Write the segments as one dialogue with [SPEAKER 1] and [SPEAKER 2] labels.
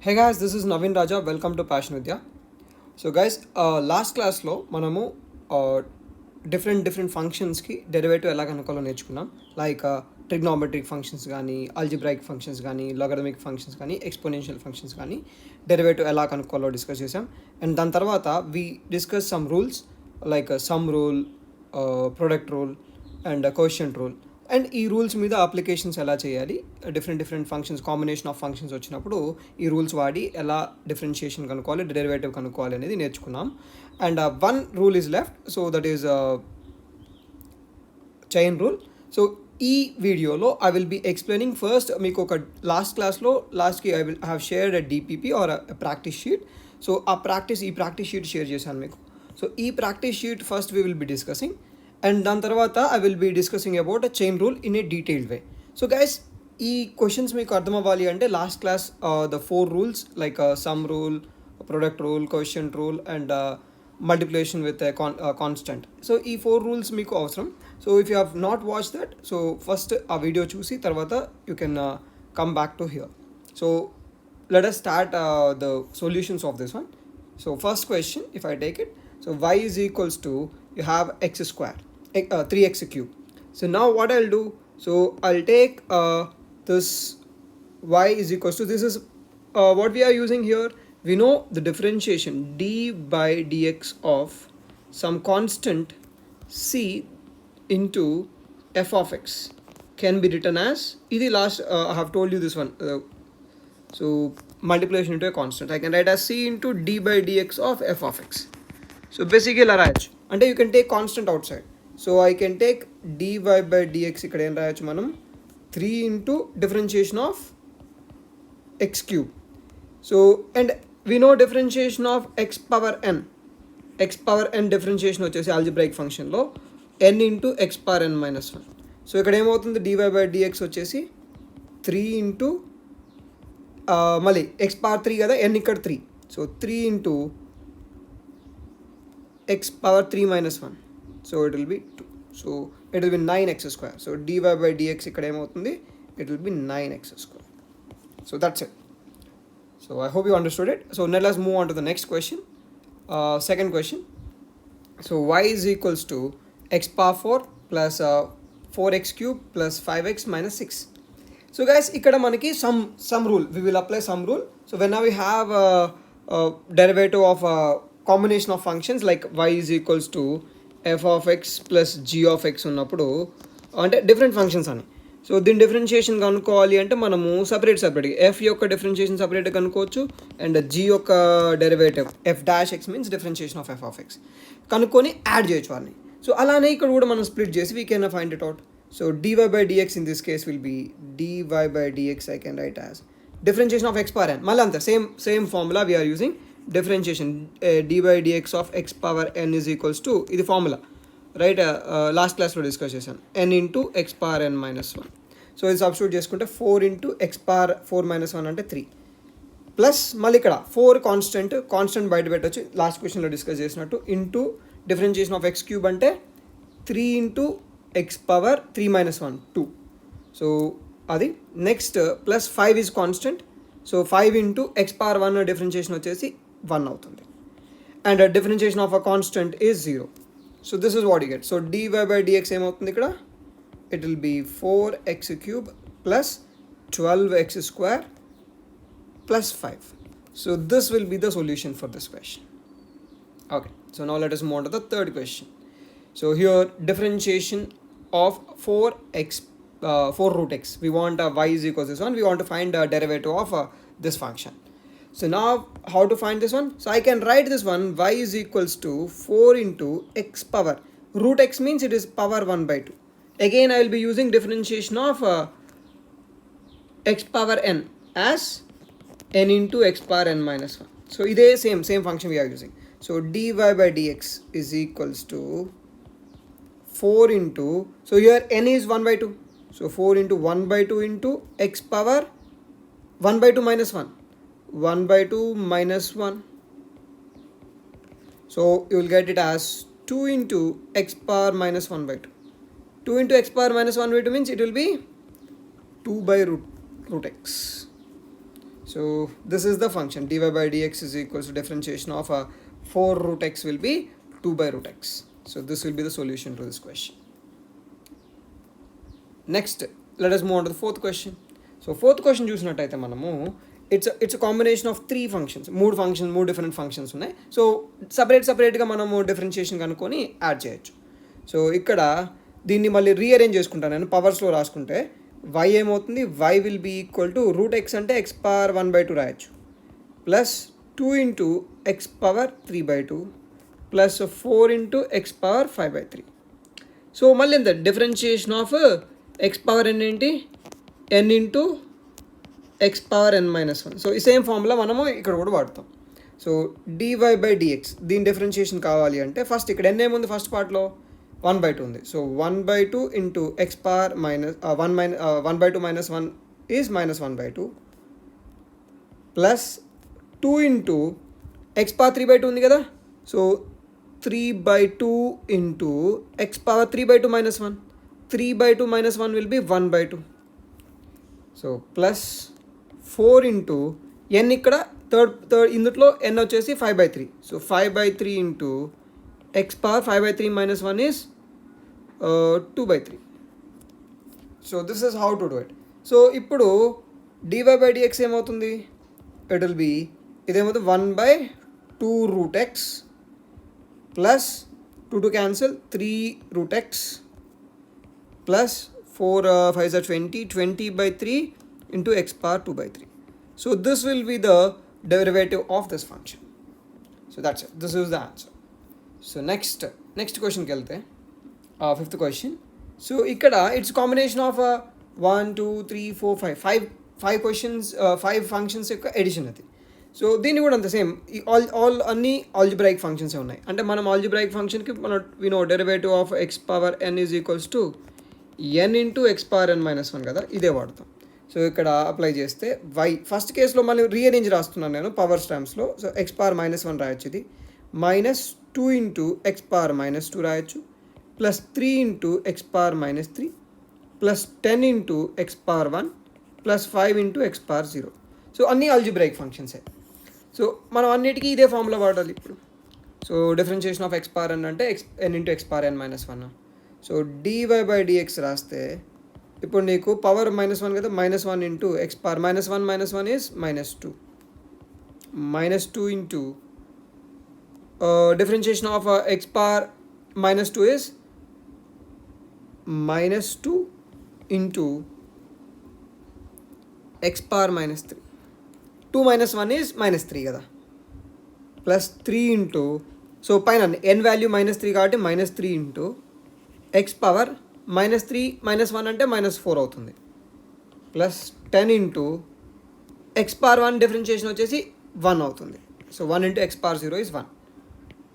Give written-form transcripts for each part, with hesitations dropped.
[SPEAKER 1] Hey guys, this is Naveen Raja. Welcome to Passion Vidya. So guys, last క్లాస్లో మనము different ఫంక్షన్స్కి derivative ఎలా కనుక్కోవాలో నేర్చుకున్నాం. లైక్ ట్రిగ్నోమెట్రిక్ ఫంక్షన్స్ కానీ, అల్జిబ్రాయిక్ ఫంక్షన్స్ కానీ, లాగరిథమిక్ ఫంక్షన్స్ కానీ, ఎక్స్పోనెన్షియల్ ఫంక్షన్స్ కానీ డెరివేటివ్ ఎలా కనుక్కోవాలో డిస్కస్ చేసాం. అండ్ దాని తర్వాత we discuss some rules like some rule, product rule and quotient rule. And ఈ రూల్స్ మీద అప్లికేషన్స్ ఎలా చేయాలి, different functions, combination of functions వచ్చినప్పుడు ఈ రూల్స్ వాడి ఎలా డిఫరెన్షియేషన్ కనుక్కోవాలి, డెరివేటివ్ కనుక్కోవాలి అనేది నేర్చుకున్నాం. And one rule is left, so that is chain rule. So ఈ వీడియోలో I will be explaining first మీకు ఒక లాస్ట్కి I will have shared a DPP or practice sheet. So ఈ ప్రాక్టీస్ షీట్ షేర్ చేశాను మీకు. సో ఈ practice sheet first we will be discussing, and దాని తర్వాత I will be discussing about a chain rule in a detailed way. So guys, ఈ questions మీకు అర్థం అవ్వాలి అంటే last class the 4 rules like some rule, product rule, quotient rule and multiplication with constant. So ఈ 4 rules మీకు అవసరం. So if you have not watch that, so first ఆ video చూసి తర్వాత you can come back to hear. So let us start the solutions of this one. So first question, if I take it, so y is equals to, you have x square, 3x cube. So now what I'll do, so I'll take this y is equals to, this is what we are using here. We know the differentiation d by dx of some constant c into f of x can be written as, ఇది last I have told you this one. So multiplication into a constant, I can write as c into d by dx of f of x. So basically ఇలా రాయొచ్చు అంటే you can take constant out side. So I can take dy by dx, ఇక్కడ ఏం రాయొచ్చు మనం, 3 into differentiation of x cube. So and we know differentiation of x power n differentiation వచ్చేసి algebraic ఫంక్షన్లో n into x power n minus 1. So ఇక్కడ ఏమవుతుంది, dy by dx వచ్చేసి 3 into మళ్ళీ ఎక్స్ పవర్ 3 కదా, ఎన్ ఇక్కడ 3, so 3 into x power 3 minus 1, so it will B 2. So it will B 9x square. So dy by dx ఇక్కడ ఏమవుతుంది, it will B 9x square. So that's it. So I hope you understood it. So net let's move on to the next question. Second question. So y is equals to x power 4 plus 4x cube plus 5x minus 6. So guys, ikkada manaki some rule, we will apply some rule. So whenever we have a derivative of a combination of functions like y is equals to f of x plus g of x ఉన్నప్పుడు అంటే different functions అని, so దీని differentiation కనుక్కోవాలి అంటే మనము సపరేట్గా F యొక్క differentiation సపరేట్గా కనుక్కోవచ్చు, అండ్ జీ యొక్క derivative F dash X means differentiation of F of X కనుక్కొని యాడ్ చేయొచ్చు వాడిని. సో అలానే ఇక్కడ కూడా మనం స్ప్లిట్ చేసి we can find it out. So dy by dx in this case will be dy by dx, I can write as differentiation of x power n. Malanta same formula we are using, differentiation dy by dx of x power n is equals to, ఇది formula right, last class లో discuss చేశాను, n into x power n minus 1. So ఇది substitute చేసుకుంటే 4 into x power 4 minus 1 అంటే 3 plus మళ్ళీ ఇక్కడ 4 constant బయట పెట్టచ్చు లాస్ట్ క్వశ్చన్లో డిస్కస్ చేసినట్టు, into differentiation of x cube అంటే 3 into x power 3 minus 1 2. So అది next plus 5 is constant, so 5 into x power 1 differentiation వచ్చేసి 1 అవుతుంది, and differentiation of a constant is 0. So this is what you get. So dy by dx ఏమవుతుంది ఇక్కడ, it will be 4x cube plus 12x square plus 5. So this will be the solution for this question. Okay, so now let us move on to the third question. So here differentiation of 4 root x, we want y is equals to this one, we want to find the derivative of this function. So now how to find this one, so I can write this one, y is equals to 4 into x power, root x means it is power 1 by 2. Again I will be using differentiation of x power n as n into x power n minus 1. So ide same function we are using. So dy by dx is equals to 4 into, so here n is 1 by 2, so 4 into 1 by 2 into x power 1 by 2 minus 1, 1 by 2 minus 1. So you will get it as 2 into x power minus 1 by 2. 2 into x power minus 1 by 2 means it will be 2 by root x. So this is the function dy by dx is equals to differentiation of 4 root x will be 2 by root x. So this will be the solution to this question. Next, let us move on to the fourth question. So fourth question చూసినట్టయితే మనము it's combination of 3 functions, 3 different functions ఉన్నాయి. So సపరేట్గా మనము differentiation కనుక్కొని add చేయొచ్చు. So ఇక్కడ దీన్ని మళ్ళీ రీఅరేంజ్ చేసుకుంటాను నేను పవర్స్లో రాసుకుంటే y ఏమవుతుంది, y will be equal to root x అంటే x పవర్ 1/2 రాయొచ్చు, plus 2 into x power 3/2 plus 4 into x power 5/3. So మళ్ళీ ఎంత differentiation of x power n ఏంటి, n into x power n-1. So ఈ సేమ్ ఫార్ములా మనము ఇక్కడ కూడా వాడతాం. సో dy బై dx దీని డిఫరెన్షియేషన్ కావాలి అంటే ఫస్ట్ ఇక్కడ n ఏముంది, ఫస్ట్ పార్ట్లో 1/2 ఉంది. So 1/2 into x power minus 1/2 minus 1 is -1/2 plus 2 into x power 3/2 ఉంది కదా. So 3/2 into x power 3/2 minus 1. 3/2 minus 1 will be 1/2. So plus 4 into n ఇక్కడ థర్డ్ ఇందులో n వచ్చేసి 5/3. So 5/3 into x power 5/3 minus 1 is 2/3. So this is how to do it. So ఇప్పుడు dy by dx ఏమవుతుంది, it will be ఇదేమవుతుంది 1/2 root x plus 2 cancel 3 root x plus 4 5 are 20/3 into x power 2/3. So this will be the derivative of this function. So that's it. This is the answer. So next question ki velte, fifth question. So ikkada it's combination of 1 2 3 4 5 questions, 5 functions యొక్క addition అది. So దీన్ని కూడా అంత same all అన్ని algebraic functions ఉన్నాయి. అంటే మనం algebraic ఫంక్షన్కి మనం వినో derivative of x power n is equals to n into x power n-1 కదా, ఇదే వాడతాం. సో ఇక్కడ అప్లై చేస్తే y ఫస్ట్ కేసులో మళ్ళీ రీఅరేంజ్ రాస్తున్నాను నేను పవర్స్ టర్మ్స్లో. సో x పవర్ -1 రాయొచ్చు, ఇది -2 ఇంటూ x పవర్ -2 రాయొచ్చు, plus 3 into x power -3 plus 10 into x power 1 plus 5 into x power 0. So అన్నీ ఆల్జిబ్రాయిక్ ఫంక్షన్సే. సో మనం అన్నిటికీ ఇదే ఫార్ములా వాడాలి ఇప్పుడు. So differentiation of x power n అంటే n into x power n-1. So dy by dx రాస్తే ఇప్పుడు నీకు పవర్ -1 కదా, -1 into x power -1 is -2 -2 into differentiation of x power -2 is -2 into x power -3. 2 minus 1 is -3 కదా, plus 3 into so పైన n value -3 కాబట్టి -3 into x power -3 -1 అంటే -4 అవుతుంది, plus 10 into x power 1 differentiation వచ్చేసి 1 అవుతుంది. So 1 into x power 0 is 1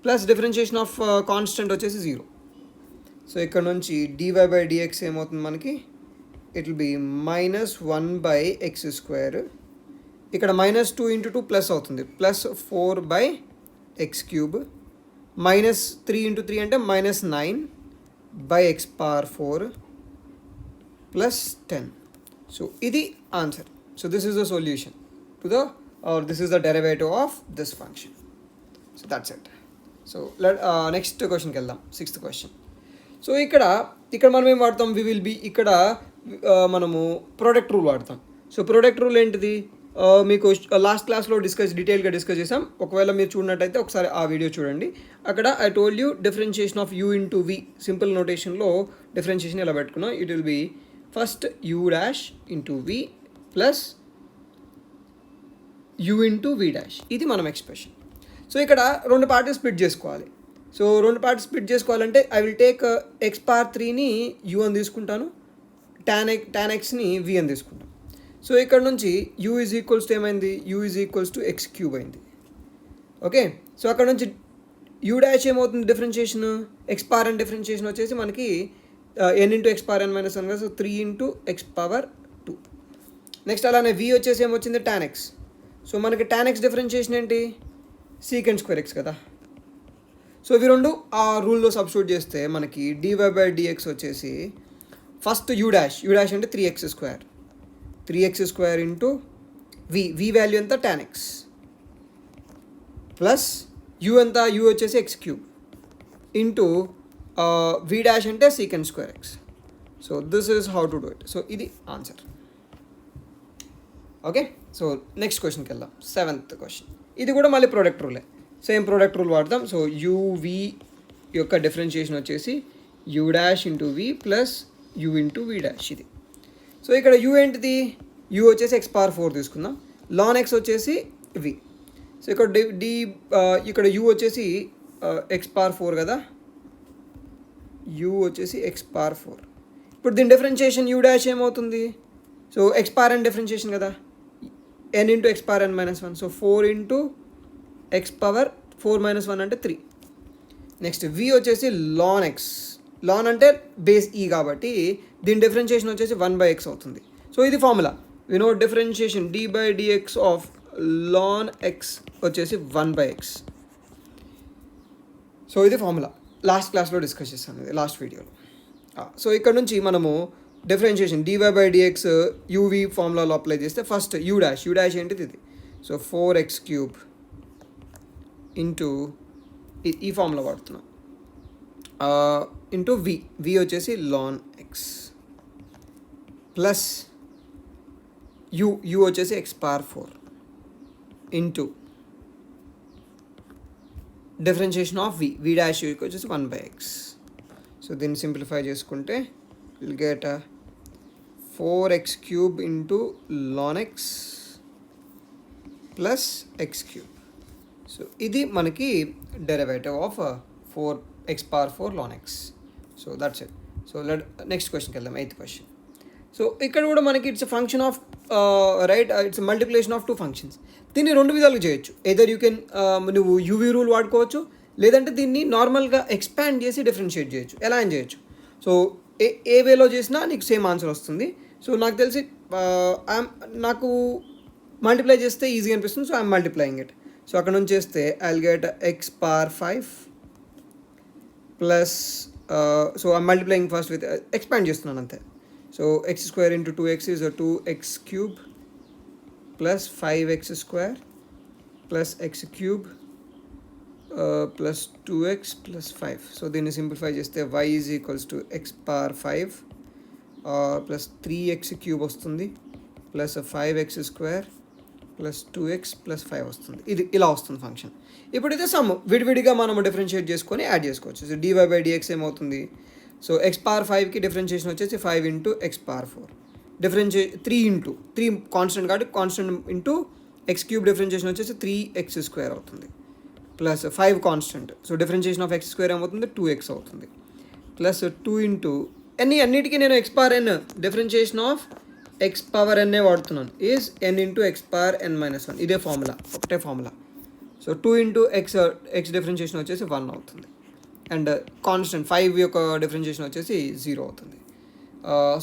[SPEAKER 1] plus differentiation of constant వచ్చేసి 0. So ఇక్కడ నుంచి dy బై dx ఏమవుతుంది మనకి, ఇట్ విల్ బి -1/x². ఇక్కడ -2 ఇంటూ 2 ప్లస్ అవుతుంది, ప్లస్ 4/x³ -3 ఇంటూ 3 అంటే -9/x పవర్ 4 ప్లస్ 10. సో ఇది answer. So this is the solution to the or this is the derivative of this function. So that's it. So next క్వశ్చన్కి వెళ్దాం, sixth question. So ఇక్కడ మనం ఏం వాడతాం, we will be ఇక్కడ మనము product rule వాడతాం. సో ప్రొడక్ట్ రూల్ ఏంటిది, మీకు లాస్ట్ క్లాస్లో డీటెయిల్గా డిస్కస్ చేసాం. ఒకవేళ మీరు చూడనట్టయితే ఒకసారి ఆ వీడియో చూడండి. అక్కడ I told you differentiation of u into v simple నోటేషన్లో డిఫరెన్షియేషన్ ఎలా పెట్టుకున్నాం. It will be first u dash into v plus u into v dash, ఇది మనం ఎక్స్ప్రెషన్. సో ఇక్కడ రెండు పార్ట్లు స్ప్లిట్ చేసుకోవాలి. సో రెండు పార్ట్లు స్ప్లిట్ చేసుకోవాలంటే I will take x power 3ని u అని తీసుకుంటాను, tan xని v అని తీసుకుంటాను. సో ఇక్కడ నుంచి u ఈజ్ ఈక్వల్స్ టు ఏమైంది, u is equals to x³ అయింది. ఓకే, సో అక్కడ నుంచి u డాష్ ఏమవుతుంది differentiation, x power n differentiation వచ్చేసి మనకి n into x power n-1 కదా, so 3 into x power 2. Next అలానే v వచ్చేసి ఏమొచ్చింది tan x. సో మనకి tan x డిఫరెన్షియేషన్ ఏంటి, sec² x కదా. సో ఇవి రెండు ఆ రూల్లో సబ్స్టిట్యూట్ చేస్తే మనకి dy బై dx వచ్చేసి ఫస్ట్ u డాష్ అంటే 3x² ఇంటూ v వాల్యూ ఎంత tan x ప్లస్ u ఎంత u వచ్చేసి x cube into v dash అంటే secant square x. So this is how to do it. So ఇది answer. Okay, so next క్వశ్చన్కి వెళ్దాం. 7th క్వశ్చన్. ఇది కూడా మళ్ళీ ప్రోడక్ట్ రూలే, సేమ్ ప్రోడక్ట్ రూల్ వాడదాం. సో uv యొక్క డిఫరెన్షియేషన్ వచ్చేసి u dash into v plus u into v dash ఇది. సో ఇక్కడ u ఏంటిది, u వచ్చేసి x పవర్ 4 తీసుకుందాం, ln x వచ్చేసి v. సో ఇక్కడ ఇక్కడ u వచ్చేసి x పవర్ 4 కదా, u వచ్చేసి x పవర్ 4. ఇప్పుడు దీని డిఫరెన్షియేషన్ u డాష్ ఏమవుతుంది, so x power n differentiation కదా, n into x power n minus 1. So 4 into x power 4 minus 1 అంటే 3. నెక్స్ట్ v వచ్చేసి ln x, ln అంటే బేస్ e కాబట్టి దీని డిఫరెన్షియేషన్ వచ్చేసి 1/x అవుతుంది. సో ఇది formula, we know differentiation d/dx of ln x వచ్చేసి 1/x. సో ఇది ఫార్ములా, లాస్ట్ క్లాస్లో డిస్కస్ చేస్తాను, ఇది లాస్ట్ వీడియోలో. సో ఇక్కడ నుంచి మనము డిఫరెన్షియేషన్ dy/dx uv ఫార్ములాలో అప్లై చేస్తే ఫస్ట్ u డాష్ ఏంటిది ఇది, సో 4x³ ఇంటూ ఈ ఫార్ములా వాడుతున్నాం, ఇంటూ v వచ్చేసి ln x ప్లస్ u వచ్చేసి x power 4 into differentiation of v dash వచ్చేసి 1/x. సో దీన్ని సింప్లిఫై చేసుకుంటే will get 4x³ into ln x plus x³. So ఇది మనకి derivative of 4x power 4 ln x. So that's it. So next క్వశ్చన్కి వెళ్దాం, 8th question. So ఇక్కడ కూడా మనకి it's function of right, it's multiplication of 2 functions. దీన్ని 2 విధాలుగా చేయొచ్చు. ఎదర్ యూ కెన్ నువ్వు యూవీ రూల్ వాడుకోవచ్చు, లేదంటే దీన్ని నార్మల్గా ఎక్స్పాండ్ చేసి డిఫరెన్షియేట్ చేయొచ్చు. ఎలా అని చేయొచ్చు, సో ఏ వేలో చేసినా నీకు సేమ్ ఆన్సర్ వస్తుంది. సో నాకు తెలిసి నాకు మల్టిప్లై చేస్తే ఈజీ అనిపిస్తుంది, so I'm multiplying it. So అక్కడ నుంచి చేస్తే I will get x power 5 plus, so I'm multiplying first with, expand చేస్తున్నాను అంతే. So x² into 2x is 2x³ plus 5x² plus x³ plus 2x plus 5. So దీన్ని simplify చేస్తే y is equals to x power 5 plus 3x³ వస్తుంది plus 5x² plus 2x plus 5 వస్తుంది. ఇది ఇలా వస్తుంది function. ఇప్పుడు ఇది సమ్ విడివిడిగా మనం డిఫరెన్షియేట్ చేసుకొని యాడ్ చేసుకోవచ్చు. సో dy/dx ఏమవుతుంది, సో x పవర్ 5కి డిఫరెన్షియేషన్ వచ్చేసి 5 ఇంటూ x పవర్ 4, 3 కాన్స్టెంట్ కాబట్టి కాన్స్టెంట్ ఇంటూ x³ డిఫరెన్షియేషన్ వచ్చేసి 3x² అవుతుంది plus 5 constant. So differentiation of x² ఏమవుతుంది, 2x అవుతుంది ప్లస్ 2 ఇంటూ అన్నిటికీ నేను x power n differentiation of x power n వాడుతున్నాను, is n into x power n minus 1. ఇదే formula, ఒకటే formula. So 2 into x differentiation వచ్చేసి 1 అవుతుంది, అండ్ కాన్స్టెంట్ 5 యొక్క డిఫరెన్షియేషన్ వచ్చేసి 0 అవుతుంది.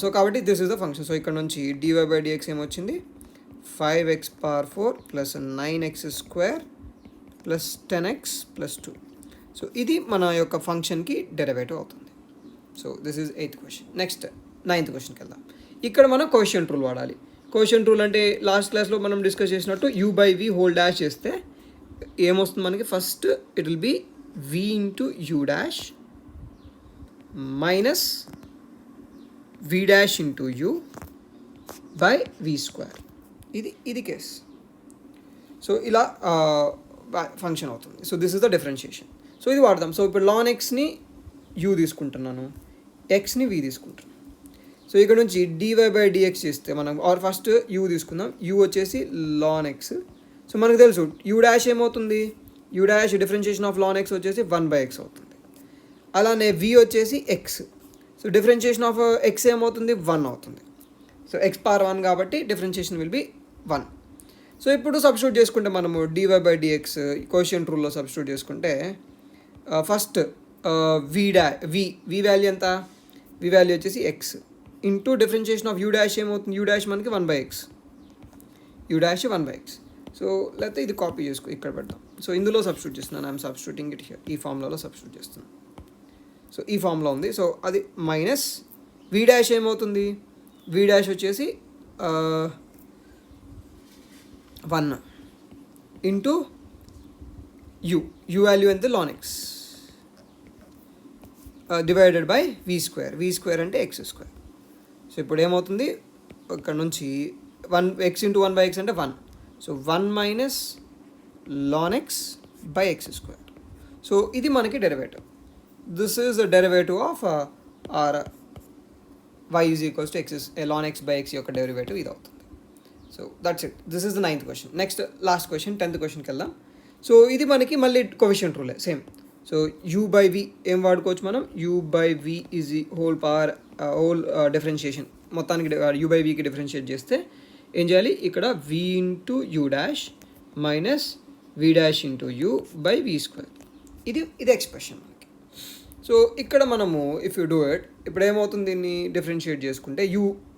[SPEAKER 1] సో కాబట్టి this is the function. So ఇక్కడ నుంచి dy/dx ఏమొచ్చింది, 5x power 4 plus 9x² plus 10x plus 2. So ఇది మన యొక్క ఫంక్షన్కి డెరివేటివ్ అవుతుంది. So this is 8th question. Next 9th క్వశ్చన్కి వెళ్దాం. ఇక్కడ మనం కోషియంట్ రూల్ వాడాలి. కోషియంట్ రూల్ అంటే లాస్ట్ క్లాస్లో మనం డిస్కస్ చేసినట్టు u/v హోల్ డాష్ చేస్తే ఏమొస్తుంది మనకి, first it will B v into u dash minus v dash into u by v². ఇది కేస్. సో ఇలా ఫంక్షన్ అవుతుంది. So this is the differentiation. So ఇది వాడదాం. సో ఇప్పుడు ln xని u తీసుకుంటున్నాను, xని v తీసుకుంటున్నాను. సో ఇక్కడ నుంచి dy/dx చేస్తే మనం ఫస్ట్ u తీసుకుందాం, u వచ్చేసి ln x. సో మనకు తెలుసు u డాష్ ఏమవుతుంది, u dash differentiation of ln x వచ్చేసి 1/x అవుతుంది. అలానే v వచ్చేసి x. So differentiation of x ఏమవుతుంది, 1 అవుతుంది. సో x పవర్ 1 కాబట్టి డిఫరెన్షియేషన్ విల్ బి 1. సో ఇప్పుడు సబ్స్టిట్యూట్ చేసుకుంటే మనము dy/dx కోషియంట్ రూల్లో సబ్స్టిట్యూట్ చేసుకుంటే ఫస్ట్ v వాల్యూ ఎంత, v వాల్యూ వచ్చేసి x into differentiation of u dash ఏమవుతుంది, u డాష్ మనకి 1/x, u dash 1/x. So లేకపోతే ఇది కాపీ చేసుకో, ఇక్కడ పెడతాం. సో ఇందులో సబ్స్టిట్యూట్ చేస్తున్నాను, ఐఎమ్ సబ్స్టిట్యూటింగ్ ఇట్ హియర్, ఈ ఫార్ములాలో సబ్స్టిట్యూట్ చేస్తున్నాను. సో ఈ ఫార్ములా ఉంది. సో అది మైనస్ v డాష్ ఏమవుతుంది, v డాష్ వచ్చేసి 1 ఇంటూ యూ వాల్యూ ఎంత ln x divided by v square అంటే ఎక్స్ స్క్వేర్. సో ఇప్పుడు ఏమవుతుంది, ఇక్కడ నుంచి 1 x ఇంటూ 1 బై ఎక్స్ అంటే 1. So 1 minus ln x by x square. So ఇది మనకి derivative. This is the derivative of or y is equals to x ln x by x యొక్క derivative ఇది అవుతుంది. So that's it. This is the 9th question. Next last question 10th క్వశ్చన్కి వెళ్దాం. So ఇది మనకి మళ్ళీ కోఎఫిషియంట్ రూలే same. So u by v ఏం వాడుకోవచ్చు మనం, u by v is whole power whole differentiation, మొత్తానికి u బై vకి డిఫరెన్షియేట్ చేస్తే ఏం చేయాలి, ఇక్కడ v into u dash minus v dash into you by v square. ఇది ఎక్స్ప్రెషన్ మనకి. సో ఇక్కడ మనము ఇఫ్ యూ డూ ఇట్, ఇప్పుడు ఏమవుతుంది, దీన్ని డిఫరెన్షియేట్ చేసుకుంటే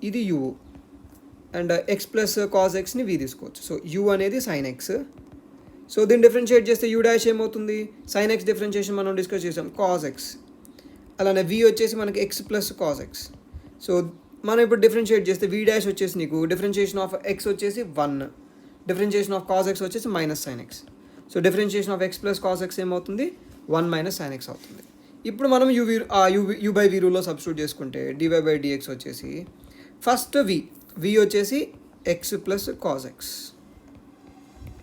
[SPEAKER 1] ఇది u and x plus cos ఎక్స్ని v తీసుకోవచ్చు. సో u అనేది సైన్ ఎక్స్. సో దీన్ని డిఫరెన్షియేట్ చేస్తే యూ డాష్ ఏమవుతుంది, సైన్ ఎక్స్ డిఫరెన్షియేషన్ మనం డిస్కస్ చేసాం కాస్ ఎక్స్. అలానే v వచ్చేసి మనకి x plus cos x. So మనం ఇప్పుడు డిఫరెన్షియేట్ చేస్తే v డాష్ వచ్చేసి నీకు డిఫరెన్షియేషన్ ఆఫ్ ఎక్స్ వచ్చేసి 1, డిఫరెన్షియేషన్ ఆఫ్ కాస్ ఎక్స్ వచ్చేసి minus sine x. So differentiation of x plus cos x ఏమవుతుంది, 1 మైనస్ సైన్ ఎక్స్ అవుతుంది. ఇప్పుడు మనం యూ బై వి రూల్లో సబ్స్టిట్యూట్ చేసుకుంటే డివై బై డిఎక్స్ వచ్చేసి ఫస్ట్ v వచ్చేసి x plus cos x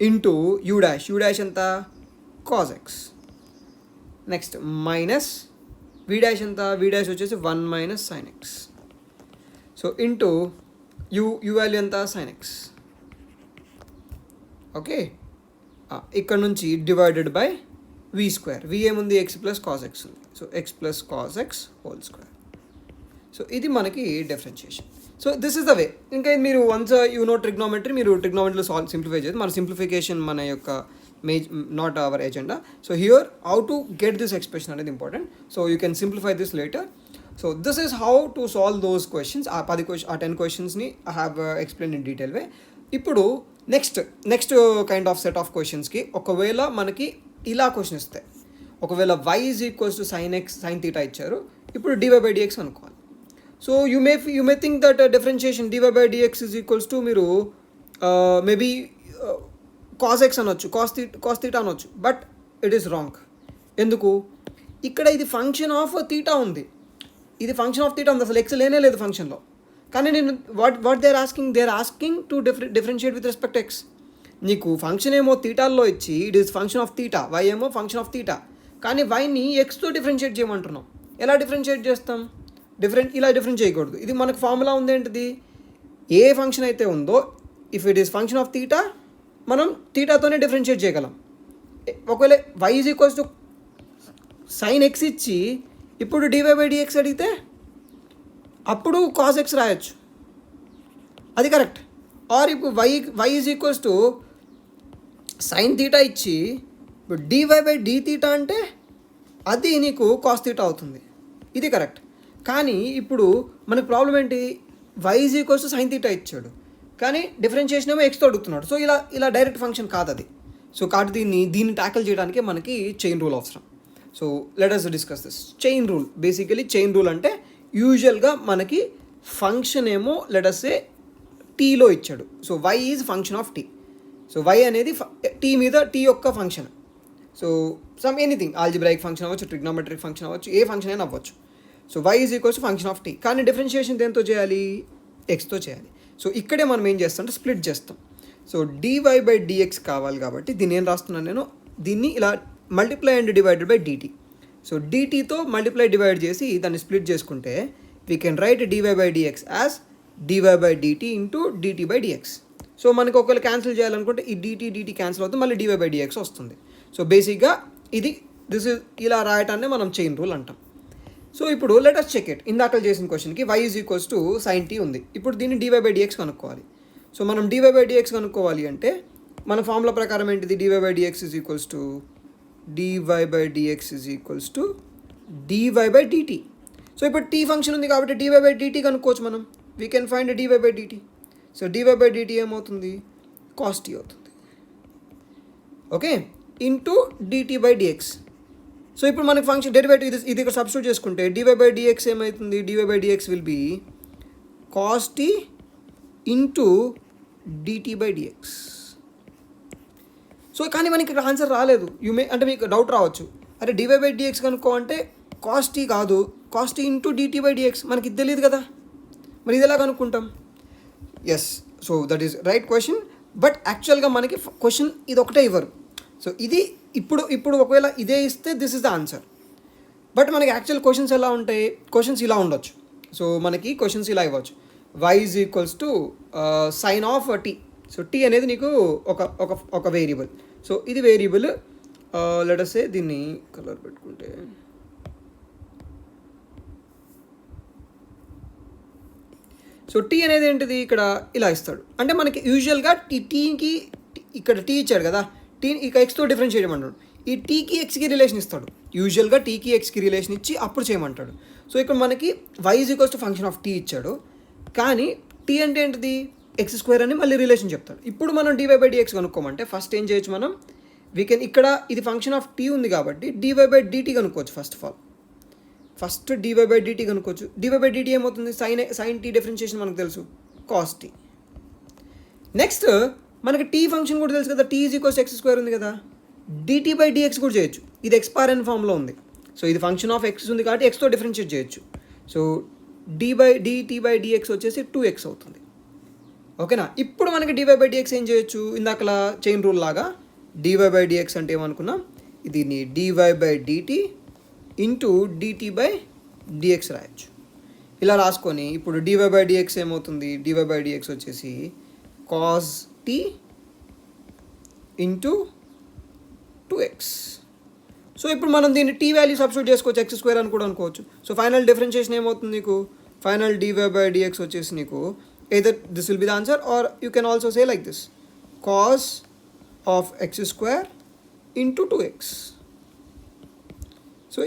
[SPEAKER 1] into u dash ఎంత cos x. Next minus v dash ఎంత, v డాష్ వచ్చేసి 1 minus sine x. So into u value ఎంత sine x. Okay, ఇక్కడ నుంచి divided by v square. వి ఏముంది, X plus cos X ఉంది. So X plus cos X whole square. So ఇది మనకి differentiation. So this is the way. ఇంకా మీరు once you know trigonometry, మీరు ట్రిగ్నోమెట్రీలో సింప్లిఫై చేసి, మన సింప్లిఫికేషన్ మన యొక్క not our agenda. So here how to get this expression అనేది important. So you can simplify this later. So this is how to solve those questions. ఆ 10 క్వశ్చన్స్ని I have explain in detail way. ఇప్పుడు next kind of set of క్వశ్చన్స్కి ఒకవేళ మనకి ఇలా question ఇస్తే, ఒకవేళ y is equals to sine x sine theta ఇచ్చారు, ఇప్పుడు డివై బై డిఎక్స్ అనుకోవాలి. So you may think that differentiation dy by dx is equals to మీరు మేబీ కాస్ ఎక్స్ అనొచ్చు, కాస్ తీటా అనొచ్చు. But it is wrong. ఎందుకు, ఇక్కడ ఇది function of theta ఉంది, ఇది ఫంక్షన్ ఆఫ్ తీటా ఉంది, అసలు ఎక్స్ లేనే లేదు ఫంక్షన్లో. కానీ నేను what they are asking to differentiate with respect x. నీకు ఫంక్షన్ ఏమో తీటాల్లో ఇచ్చి it is function of theta, y ఏమో ఫంక్షన్ ఆఫ్ తీటా, కానీ వైని ఎక్స్తో డిఫరెన్షియేట్ చేయమంటున్నాం. ఎలా డిఫరెన్షియేట్ చేస్తాం, ఇలా డిఫరెన్స్ చేయకూడదు. ఇది మనకు ఫార్ములా ఉంది ఏంటిది, ఏ ఫంక్షన్ అయితే ఉందో if it is function of theta మనం తీటాతోనే డిఫరెన్షియేట్ చేయగలం. ఒకవేళ y is equals to sine x ఇచ్చి ఇప్పుడు డివై బై డిఎక్స్ అడిగితే అప్పుడు కాస్ ఎక్స్ రాయొచ్చు, అది కరెక్ట్. ఆర్ ఇప్పుడు y is equals to sine theta ఇచ్చి ఇప్పుడు డివై బై డి తీటా అంటే అది నీకు కాస్ తీటా అవుతుంది, ఇది కరెక్ట్. కానీ ఇప్పుడు మనకు ప్రాబ్లం ఏంటి, y is equals to sine theta ఇచ్చాడు కానీ డిఫరెన్షియేషన్ ఏమో ఎక్స్తో అడుగుతున్నాడు. సో ఇలా డైరెక్ట్ ఫంక్షన్ కాదు అది. సో కాబట్టి దీన్ని ట్యాకిల్ చేయడానికి మనకి చైన్ రూల్ అవసరం. So let us discuss this chain rule. Basically chain rule అంటే యూజువల్గా మనకి ఫంక్షన్ ఏమో లెట్ us సే టీలో ఇచ్చాడు. So y is function of t. So y అనేది టీ మీద టీ యొక్క function. So some anything algebraic function అవ్వచ్చు, ట్రిగ్నోమెట్రిక్ ఫంక్షన్ అవ్వచ్చు, ఏ ఫంక్షన్ అయినా అవ్వచ్చు. So y is equals function of t, కానీ డిఫరెన్షియేషన్ దేంతో చేయాలి, ఎక్స్తో చేయాలి. సో ఇక్కడే మనం ఏం చేస్తాం అంటే స్ప్లిట్ చేస్తాం. సో డివై బై డిఎక్స్ కావాలి కాబట్టి దీన్ని ఏం రాస్తున్నాను నేను, దీన్ని ఇలా multiply and divided by dt. So డిటీతో మల్టిప్లై డివైడ్ చేసి దాన్ని స్ప్లిట్ చేసుకుంటే we can write dy by dx as dy by dt into dt by dx. So మనకి ఒకవేళ క్యాన్సిల్ చేయాలనుకుంటే ఈ డిటీ క్యాన్సిల్ అవుతుంది, మళ్ళీ డివై బై డిఎక్స్ వస్తుంది. సో బేసిక్గా దిస్ ఇస్ ఇలా రాయటాన్ని మనం చైన్ రూల్ అంటాం. సో ఇప్పుడు లెట్ us చెక్ ఇట్. ఇందాక చేసిన క్వశ్చన్కి y is equals to sine tea ఉంది. ఇప్పుడు దీన్ని డివై బై డిఎక్స్ కనుక్కోవాలి. సో మనం డివై బై డిఎక్స్ కనుక్కోవాలి అంటే మన ఫార్ములా ప్రకారం ఏంటిది, dy by dx is equals to dy by dx is equals to dy by dt. So ఇప్పుడు టీ ఫంక్షన్ ఉంది కాబట్టి డివై బై డిటీ కనుక్కోవచ్చు మనం. We can find dy by dt. So dy by dt ఏమవుతుంది, cos t అవుతుంది. Okay, into dt by dx. So ఇప్పుడు మనకి function derivative ఇది ఇక్కడ సబ్స్టిట్యూట్ చేసుకుంటే డివై బై డిఎక్స్ ఏమవుతుంది, dy by dx will be cos t into dt by dx. So కానీ మనకి ఇక్కడ ఆన్సర్ రాలేదు. అంటే మీకు డౌట్ రావచ్చు, అరే డివై బై డిఎక్స్ కనుక్కో అంటే కాస్ టీ కాదు, cos t into dt by dx, మనకి ఇది తెలియదు కదా, మరి ఇది ఎలా కనుక్కుంటాం? Yes, so that is right question. But యాక్చువల్గా మనకి క్వశ్చన్ ఇది ఒకటే ఇవ్వరు. సో ఇది ఇప్పుడు ఒకవేళ ఇదే ఇస్తే this is the answer. But మనకి యాక్చువల్ క్వశ్చన్స్ ఎలా ఉంటాయి, క్వశ్చన్స్ ఇలా ఉండొచ్చు. సో మనకి క్వశ్చన్స్ ఇలా ఇవ్వచ్చు, y is equals to sine of t. So t అనేది నీకు ఒక వేరియబుల్. సో ఇది వేరియబుల్, లెట్ అస్ సే దీన్ని కలర్ పెట్టుకుంటే సో టీ అనేది ఏంటిది ఇక్కడ ఇలా ఇస్తాడు. అంటే మనకి యూజువల్గా టీకి ఇక్కడ టీ ఇచ్చాడు కదా, టీ ఇక ఎక్స్తో డిఫరెన్స్ చేయమంటాడు. ఈ టీకి ఎక్స్కి రిలేషన్ ఇస్తాడు, యూజువల్గా టీకి ఎక్స్కి రిలేషన్ ఇచ్చి అప్పుడు చేయమంటాడు. సో ఇక్కడ మనకి y is equals to function of t ఇచ్చాడు, కానీ టీ అంటే ఏంటిది ఎక్స్ స్క్వేర్ అని మళ్ళీ రిలేషన్ చెప్తాడు. ఇప్పుడు మనం డివై బై డిఎక్స్ కనుక్కోమంటే ఫస్ట్ ఏం చేయొచ్చు మనం, ఇక్కడ ఇది ఫంక్షన్ ఆఫ్ టీ ఉంది కాబట్టి డివై బై డిటీ కనుక్కోవచ్చు. ఫస్ట్ డివై బై డిటీ కనుక్కోవచ్చు. డివై బై డిటీ ఏమవుతుంది, సైన్ టీ డిఫరెన్షియేషన్ మనకు తెలుసు, కాస్ టీ. నెక్స్ట్ మనకి టీ ఫంక్షన్ కూడా తెలుసు కదా, t is equals x square ఉంది కదా, డిటీ బై డిఎక్స్ కూడా చేయొచ్చు. ఇది ఎక్స్ పవర్ ఎన్ ఫామ్లో ఉంది. సో ఇది ఫంక్షన్ ఆఫ్ ఎక్స్ ఉంది కాబట్టి ఎక్స్తో డిఫరెన్షియేట్ చేయొచ్చు. సో డిటీ బై డిఎక్స్ వచ్చేసి 2x అవుతుంది. ఓకేనా? ఇప్పుడు మనకి డివై బై డిఎక్స్ ఏం చేయొచ్చు, ఇందాకలా చైన్ రూల్ లాగా డివై బై డిఎక్స్ అంటే ఏమనుకున్నాం, దీన్ని dy by dt into dt by dx రాయొచ్చు. ఇలా రాసుకొని ఇప్పుడు డివై బై డిఎక్స్ ఏమవుతుంది, డివై బై డిఎక్స్ వచ్చేసి cos t into 2x. So ఇప్పుడు మనం దీన్ని టీ వాల్యూ సబ్స్టిట్యూట్ చేసుకోవచ్చు, ఎక్స్ స్క్వేర్ అని కూడా అనుకోవచ్చు. సో ఫైనల్ డిఫరెన్షియేషన్ ఏమవుతుంది నీకు, ఫైనల్ డివై బై డిఎక్స్ వచ్చేసి నీకు either this will be the answer or you can also say like this, cos of x square into 2x. So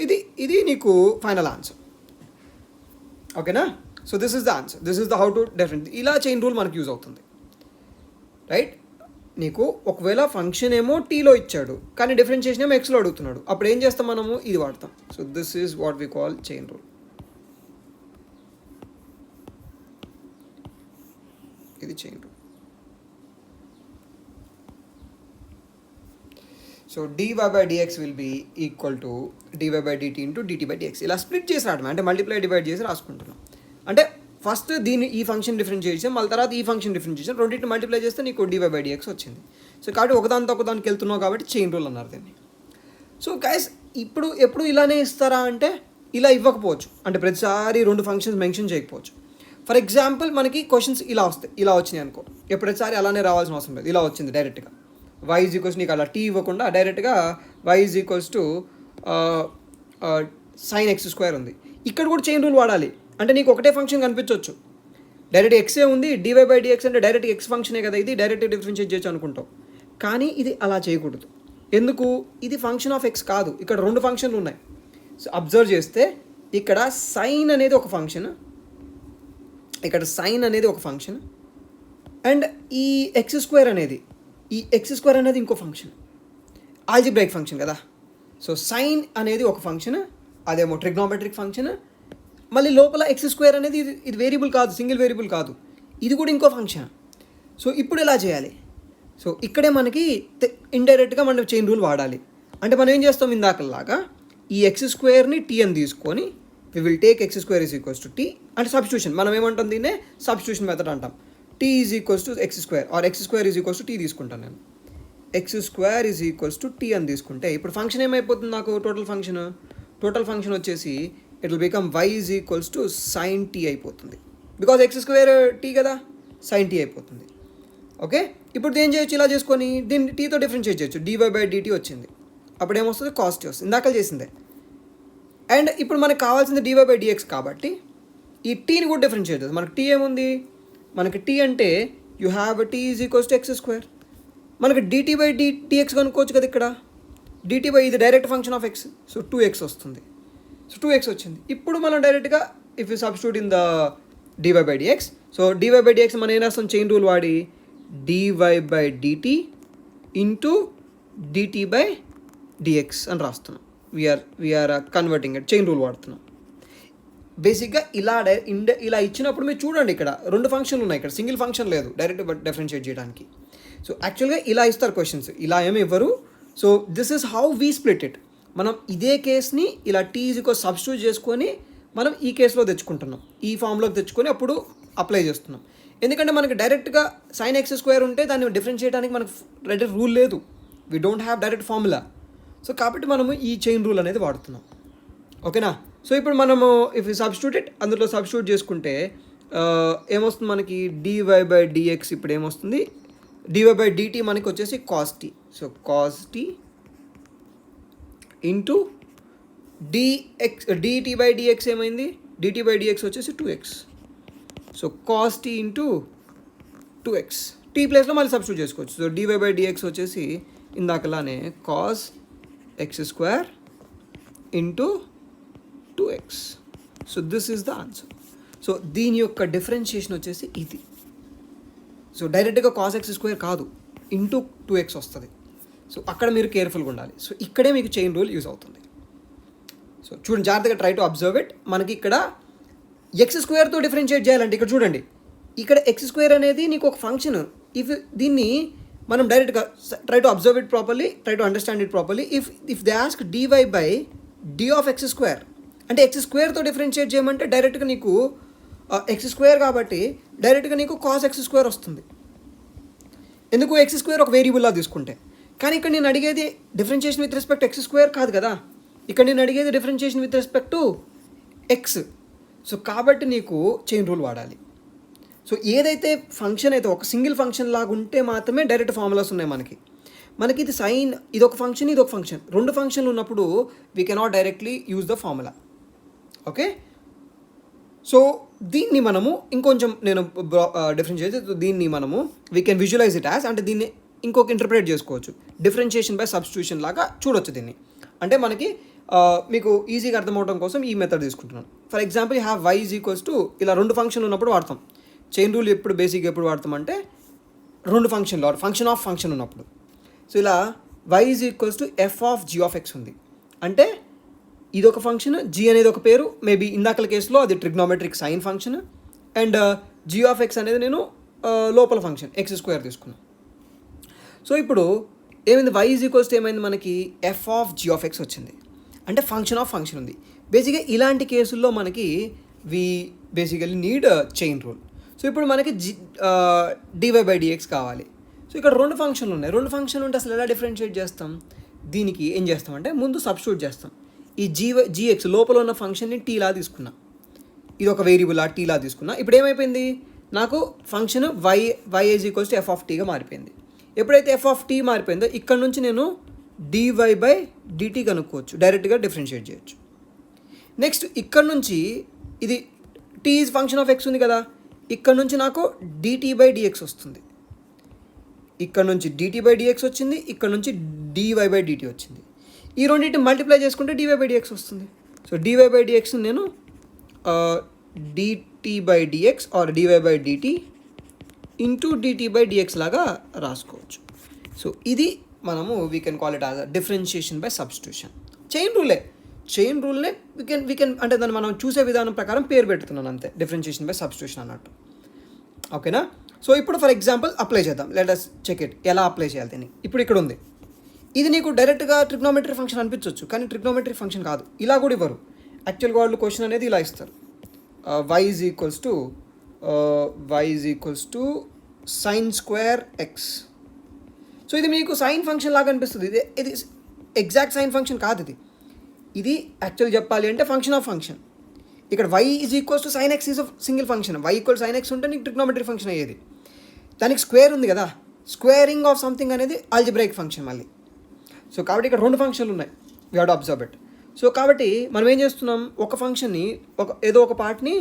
[SPEAKER 1] ఇది నీకు ఫైనల్ ఆన్సర్. ఓకేనా? So this is the answer, this is the how to different. ఇలా chain rule మనకు use అవుతుంది, right? నీకు ఒకవేళ function ఏమో టీలో ఇచ్చాడు కానీ డిఫరెన్షియేషన్ ఏమో ఎక్స్లో అడుగుతున్నాడు, అప్పుడు ఏం చేస్తాం మనము, ఇది వాడతాం. So this is what we call chain rule. ఇది chain rule. So dy by dx will be equal to dy by dt into dt by dx. ఇలా స్ప్లిట్ చేసి రావడం అంటే మల్టిప్లై డివైడ్ చేసి రాసుకుంటున్నాం. అంటే ఫస్ట్ దీన్ని ఈ ఫంక్షన్ డిఫరెన్షియేషన్, మళ్ళీ తర్వాత ఈ ఫంక్షన్ డిఫరెన్షియేషన్, రెండింటిని మల్టిప్లై చేస్తే నీకు డివై బై డిఎక్స్ వచ్చింది. సో కాబట్టి ఒకదానికి వెళ్తున్నావు కాబట్టి చైన్ రూల్ అన్నారు దీన్ని. సో గైస్ ఎప్పుడు ఇలానే ఇస్తారా అంటే ఇలా ఇవ్వకపోవచ్చు, అంటే ప్రతిసారి రెండు ఫంక్షన్స్ మెన్షన్ చేయకపోవచ్చు. ఫర్ ఎగ్జాంపుల్ మనకి క్వశ్చన్స్ ఇలా వచ్చినాయి అనుకో, ప్రతిసారి అలానే రావాల్సిన అవసరం లేదు, ఇలా వచ్చింది డైరెక్ట్గా y ఈజ్ ఈక్వల్స్, నీకు అలా టీ ఇవ్వకుండా డైరెక్ట్గా y is equals to sine x square ఉంది. ఇక్కడ కూడా చైన్ రూల్ వాడాలి అంటే నీకు ఒకటే ఫంక్షన్ కనిపించవచ్చు, డైరెక్ట్ ఎక్సే ఉంది, డివై బై డిఎక్స్ అంటే డైరెక్ట్ ఎక్స్ ఫంక్షనే కదా, ఇది డైరెక్ట్ డిఫరెన్షియేట్ చేయొచ్చు అనుకుంటావు. కానీ ఇది అలా చేయకూడదు. ఎందుకు, ఇది ఫంక్షన్ ఆఫ్ ఎక్స్ కాదు, ఇక్కడ రెండు ఫంక్షన్లు ఉన్నాయి. సో అబ్జర్వ్ చేస్తే ఇక్కడ సైన్ అనేది ఒక ఫంక్షన్, ఇక్కడ సైన్ అనేది ఒక ఫంక్షన్, అండ్ ఈ ఎక్స్ స్క్వేర్ అనేది ఇంకో ఫంక్షన్, ఆల్జిబ్రాయిక్ ఫంక్షన్ కదా. సో సైన్ అనేది ఒక ఫంక్షన్, అదేమో ట్రిగ్నోమెట్రిక్ ఫంక్షన్, మళ్ళీ లోపల ఎక్స్ స్క్వేర్ అనేది ఇది వేరియబుల్ కాదు, సింగిల్ వేరియబుల్ కాదు, ఇది కూడా ఇంకో ఫంక్షన్. సో ఇప్పుడు ఎలా చేయాలి, సో ఇక్కడే మనకి ఇండైరెక్ట్గా మనం చైన్ రూల్ వాడాలి. అంటే మనం ఏం చేస్తాం, ఇందాకలాగా ఈ ఎక్స్ స్క్వేర్ని టీ అని తీసుకొని we will take x square is equals to t, అంటే సబ్స్టిట్యూషన్, మనం ఏమంటాం దీన్నే సబ్స్టిట్యూషన్ మెథడ్ అంటాం. T is equals to x square or x square is equals to t తీసుకుంటాను నేను. X square is equals to t అని తీసుకుంటే ఇప్పుడు ఫంక్షన్ ఏమైపోతుంది నాకు, టోటల్ ఫంక్షన్ వచ్చేసి it will become y is equals to sine t అయిపోతుంది, because x square t కదా, సైన్ టీ అయిపోతుంది. ఓకే, ఇప్పుడు ఏం చేయొచ్చు, ఇలా చేసుకొని దీన్ని టీతో డిఫరెన్షియేట్ చేయొచ్చు, డివై బై డిటీ వచ్చింది, అప్పుడు ఏమొస్తుంది, కాస్ట్ వస్తుంది, ఇందాక చేసిందే. అండ్ ఇప్పుడు మనకు కావాల్సింది డివై బై డిఎక్స్ కాబట్టి ఈ టీని కూడా డిఫరెన్షియేట్ చేస్తుంది. మనకి టీ ఏముంది, మనకి టీ అంటే you have t is equals to x square, మనకి డిటీ బై డిఎక్స్ కనుక్కోవచ్చు కదా, ఇక్కడ డిటీ బై ఇది direct function of x, so 2x వస్తుంది. సో 2x వచ్చింది. ఇప్పుడు మనం డైరెక్ట్గా if you substitute in the dy by dx, so dy by dx మనం ఏం రాస్తాం, చైన్ రూల్ వాడి dy by dt into dt by dx అని రాస్తున్నాం. We're converting it, chain rule వాడుతున్నాం. బేసిక్గా ఇలా ఇచ్చినప్పుడు మీరు చూడండి, ఇక్కడ రెండు ఫంక్షన్లు ఉన్నాయి, ఇక్కడ సింగిల్ ఫంక్షన్ లేదు డైరెక్ట్ డిఫరెన్షియేట్ చేయడానికి. సో యాక్చువల్గా ఇలా ఇస్తారు క్వశ్చన్స్, ఇలా ఏమి ఇవ్వరు. So this is how we split it. మనం ఇదే కేస్ని ఇలా టీ ఈజ్ ఈక్వల్ సబ్స్టిట్యూట్ చేసుకొని మనం ఈ కేసులో తెచ్చుకుంటున్నాం, ఈ ఫామ్లోకి తెచ్చుకొని అప్పుడు అప్లై చేస్తున్నాం. ఎందుకంటే మనకి డైరెక్ట్గా సైన్ ఎక్స్ స్క్వేర్ ఉంటే దాన్ని డిఫరెన్స్ చేయడానికి మనకు డైరెక్ట్ రూల్ లేదు, we don't have direct formula. So కాబట్టి మనము ఈ చైన్ రూల్ అనేది వాడుతున్నాం. ఓకేనా? సో ఇప్పుడు మనము ఇఫ్ సబ్స్టిట్యూట్ ఇట్, అందులో సబ్స్టిట్యూట్ చేసుకుంటే ఏమొస్తుంది మనకి, డివై బై డిఎక్స్ ఇప్పుడు ఏమొస్తుంది, డివై బై డిటీ మనకి వచ్చేసి cos t. So cos t into dt by dx ఏమైంది, డిటీ బై డిఎక్స్ వచ్చేసి 2x. So cos t into 2x, t ప్లేస్లో మళ్ళీ సబ్స్టిట్యూట్ చేసుకోవచ్చు. సో డివై బై డిఎక్స్ వచ్చేసి ఇందాకలానే cos x square into 2x. So this is the answer. So దీని యొక్క differentiation వచ్చేసి ఇది. సో డైరెక్ట్గా కాస్ ఎక్స్ స్క్వేర్ కాదు, ఇంటూ 2x వస్తుంది. సో అక్కడ మీరు కేర్ఫుల్గా ఉండాలి. సో ఇక్కడే మీకు చైన్ రూల్ యూజ్ అవుతుంది. సో చూడండి జాగ్రత్తగా, ట్రై టు అబ్జర్వ్ ఇట్. మనకి ఇక్కడ ఎక్స్ స్క్వేర్తో డిఫరెన్షియేట్ చేయాలంటే ఇక్కడ చూడండి, ఇక్కడ ఎక్స్ స్క్వేర్ అనేది నీకు ఒక ఫంక్షన్. ఇఫ్ దీన్ని మనం డైరెక్ట్గా try to observe it properly, try to understand it properly. If they ask dy by d of x square అంటే ఎక్స్ స్క్వేర్తో డిఫరెన్షియేట్ చేయమంటే డైరెక్ట్గా నీకు ఎక్స్ స్క్వేర్ కాబట్టి డైరెక్ట్గా నీకు కాస్ ఎక్స్ స్క్వేర్ వస్తుంది. ఎందుకు, ఎక్స్ స్క్వేర్ ఒక వేరియబుల్లా తీసుకుంటే. కానీ ఇక్కడ నేను అడిగేది differentiation with respect X square కాదు కదా, ఇక్కడ నేను అడిగేది differentiation with respect to X. So కాబట్టి నీకు చైన్ రూల్ వాడాలి. సో ఏదైతే ఫంక్షన్ అయితే ఒక సింగిల్ ఫంక్షన్ లాగా ఉంటే మాత్రమే డైరెక్ట్ ఫార్ములాస్ ఉన్నాయి మనకి ఇది సైన్, ఇది ఒక ఫంక్షన్, ఇది ఒక ఫంక్షన్, రెండు ఫంక్షన్లు ఉన్నప్పుడు we cannot directly use the formula. Okay, so దీన్ని మనము ఇంకొంచెం నేను డిఫరెన్షియేట్ చేసి దీన్ని మనము we can visualize it as, అంటే దీన్ని ఇంకొక ఇంటర్ప్రిట్ చేసుకోవచ్చు, డిఫరెన్షియేషన్ బై సబ్స్టిట్యూషన్ లాగా చూడొచ్చు దీన్ని. అంటే మనకి మీకు ఈజీగా అర్థమవడం కోసం ఈ మెథడ్ తీసుకుంటున్నాను. For example have y is equals to, ఇలా రెండు ఫంక్షన్లు ఉన్నప్పుడు వాడతాం చైన్ రూల్. ఎప్పుడు బేసిక్గా ఎప్పుడు వాడతామంటే రెండు ఫంక్షన్లు, ఫంక్షన్ ఆఫ్ ఫంక్షన్ ఉన్నప్పుడు. సో ఇలా y is equals to f of g of x ఉంది అంటే ఇది ఒక ఫంక్షన్, జీ అనేది ఒక పేరు, మేబీ ఇందాకల కేసులో అది trigonometric sine function, and g of x అనేది నేను లోపల ఫంక్షన్ ఎక్స్ స్క్వేర్ తీసుకున్నాను. సో ఇప్పుడు ఏమైంది, వై ఈజ్ ఈక్వల్స్ టు ఏమైంది మనకి f of g of x వచ్చింది, అంటే ఫంక్షన్ ఆఫ్ ఫంక్షన్ ఉంది. బేసిక్గా ఇలాంటి కేసుల్లో మనకి we basically need chain rule. So ఇప్పుడు మనకి డివై బై డిఎక్స్ కావాలి. సో ఇక్కడ రెండు ఫంక్షన్లు ఉన్నాయి, రెండు ఫంక్షన్లు ఉంటే అసలు ఎలా డిఫరెన్షియేట్ చేస్తాం, దీనికి ఏం చేస్తామంటే ముందు సబ్స్టిట్యూట్ చేస్తాం. ఈ జీఎక్స్ లోపల ఉన్న ఫంక్షన్ని టీలా తీసుకున్నా, ఇది ఒక వేరియబుల్ ఆ టీలా తీసుకున్నా. ఇప్పుడు ఏమైపోయింది, నాకు function y is equals to f of టీగా మారిపోయింది. ఎప్పుడైతే ఎఫ్ ఆఫ్ టీ మారిపోయిందో ఇక్కడ నుంచి నేను డివై బై డిటీ కనుక్కోవచ్చు, డైరెక్ట్గా డిఫరెన్షియేట్ చేయొచ్చు. నెక్స్ట్ ఇక్కడ నుంచి ఇది t is function of x ఉంది కదా, ఇక్కడ నుంచి నాకు డిటీ బై డిఎక్స్ వస్తుంది. ఇక్కడ నుంచి డిటీ బై డిఎక్స్ వచ్చింది, ఇక్కడ నుంచి డివై బై డిటీ వచ్చింది. ఈ రెండింటి మల్టిప్లై చేసుకుంటే డివై బై డిఎక్స్ వస్తుంది. సో డివై బై డిఎక్స్ నేను dt by dx or dy by dt into dt by dx లాగా రాసుకోవచ్చు. సో ఇది మనము we can call it as differentiation by substitution. Chain రూల్నే వీ కెన్ అంటే దాన్ని మనం చూసే విధానం ప్రకారం పేరు పెడుతున్నాను అంతే, డిఫరెన్షియేషన్ బై సబ్స్టిట్యూషన్ అన్నట్టు. ఓకేనా? సో ఇప్పుడు ఫర్ ఎగ్జాంపుల్ అప్లై చేద్దాం, లెట్ us చెక్ ఇట్ ఎలా అప్లై చేయాలి దీన్ని. ఇప్పుడు ఇక్కడ ఉంది, ఇది నీకు డైరెక్ట్గా ట్రిగ్నోమెట్రిక్ ఫంక్షన్ అనిపించవచ్చు, కానీ ట్రిగ్నోమెట్రిక్ ఫంక్షన్ కాదు, ఇలా కూడా ఇవ్వరు. యాక్చువల్గా వాళ్ళు క్వశ్చన్ అనేది ఇలా ఇస్తారు, y is equals to sine square x. So ఇది మీకు సైన్ ఫంక్షన్ లాగా అనిపిస్తుంది, ఇది ఎగ్జాక్ట్ సైన్ ఫంక్షన్ కాదు, ఇది యాక్చువల్ చెప్పాలి అంటే ఫంక్షన్ ఆఫ్ ఫంక్షన్. ఇక్కడ y is equals to sine x is single function, y equal sine x ఉంటే నీకు ట్రిగ్నోమెట్రిక్ ఫంక్షన్ అయ్యేది. దానికి స్క్వేర్ ఉంది కదా, స్క్వేరింగ్ ఆఫ్ సంథింగ్ అనేది ఆల్జిబ్రాయిక్ ఫంక్షన్ మళ్ళీ. సో కాబట్టి ఇక్కడ రెండు ఫంక్షన్లు ఉన్నాయి, we have to observe it. So కాబట్టి మనం ఏం చేస్తున్నాం, ఒక ఫంక్షన్ని ఏదో ఒక పార్ట్ని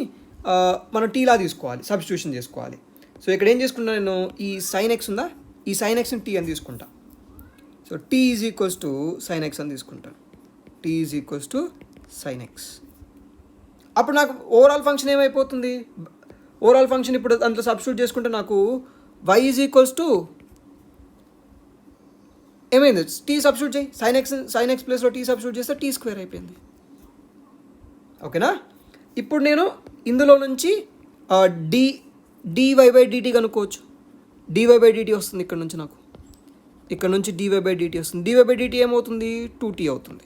[SPEAKER 1] మనం టీలా తీసుకోవాలి, సబ్స్టిట్యూషన్ చేసుకోవాలి. సో ఇక్కడ ఏం చేసుకున్నాను నేను, ఈ సైన్ ఎక్స్ ఉందా, ఈ సైన్ ఎక్స్ని టీ అని తీసుకుంటా. So t is equals to sine x అని తీసుకుంటాను, t is equals to sine x. అప్పుడు నాకు ఓవరాల్ ఫంక్షన్ ఏమైపోతుంది, ఓవరాల్ ఫంక్షన్ ఇప్పుడు దాంట్లో సబ్స్టిట్యూట్ చేసుకుంటే నాకు వై ఈజ్ ఈక్వల్స్ టు ఏమైంది, టీ సబ్స్టిట్యూట్ చేయి, సైన్ ఎక్స్ ప్లస్లో టీ సబ్స్టిట్యూట్ చేస్తే టీ స్క్వేర్ అయిపోయింది. ఓకేనా? ఇప్పుడు నేను ఇందులో నుంచి డివై బై డిటీ కనుక్కోవచ్చు. డివై బై డిటీ వస్తుంది ఇక్కడ నుంచి నాకు, ఇక్కడ నుంచి డివై బై డిటీ వస్తుంది. డివై బై డిటీ ఏమవుతుంది, 2t అవుతుంది,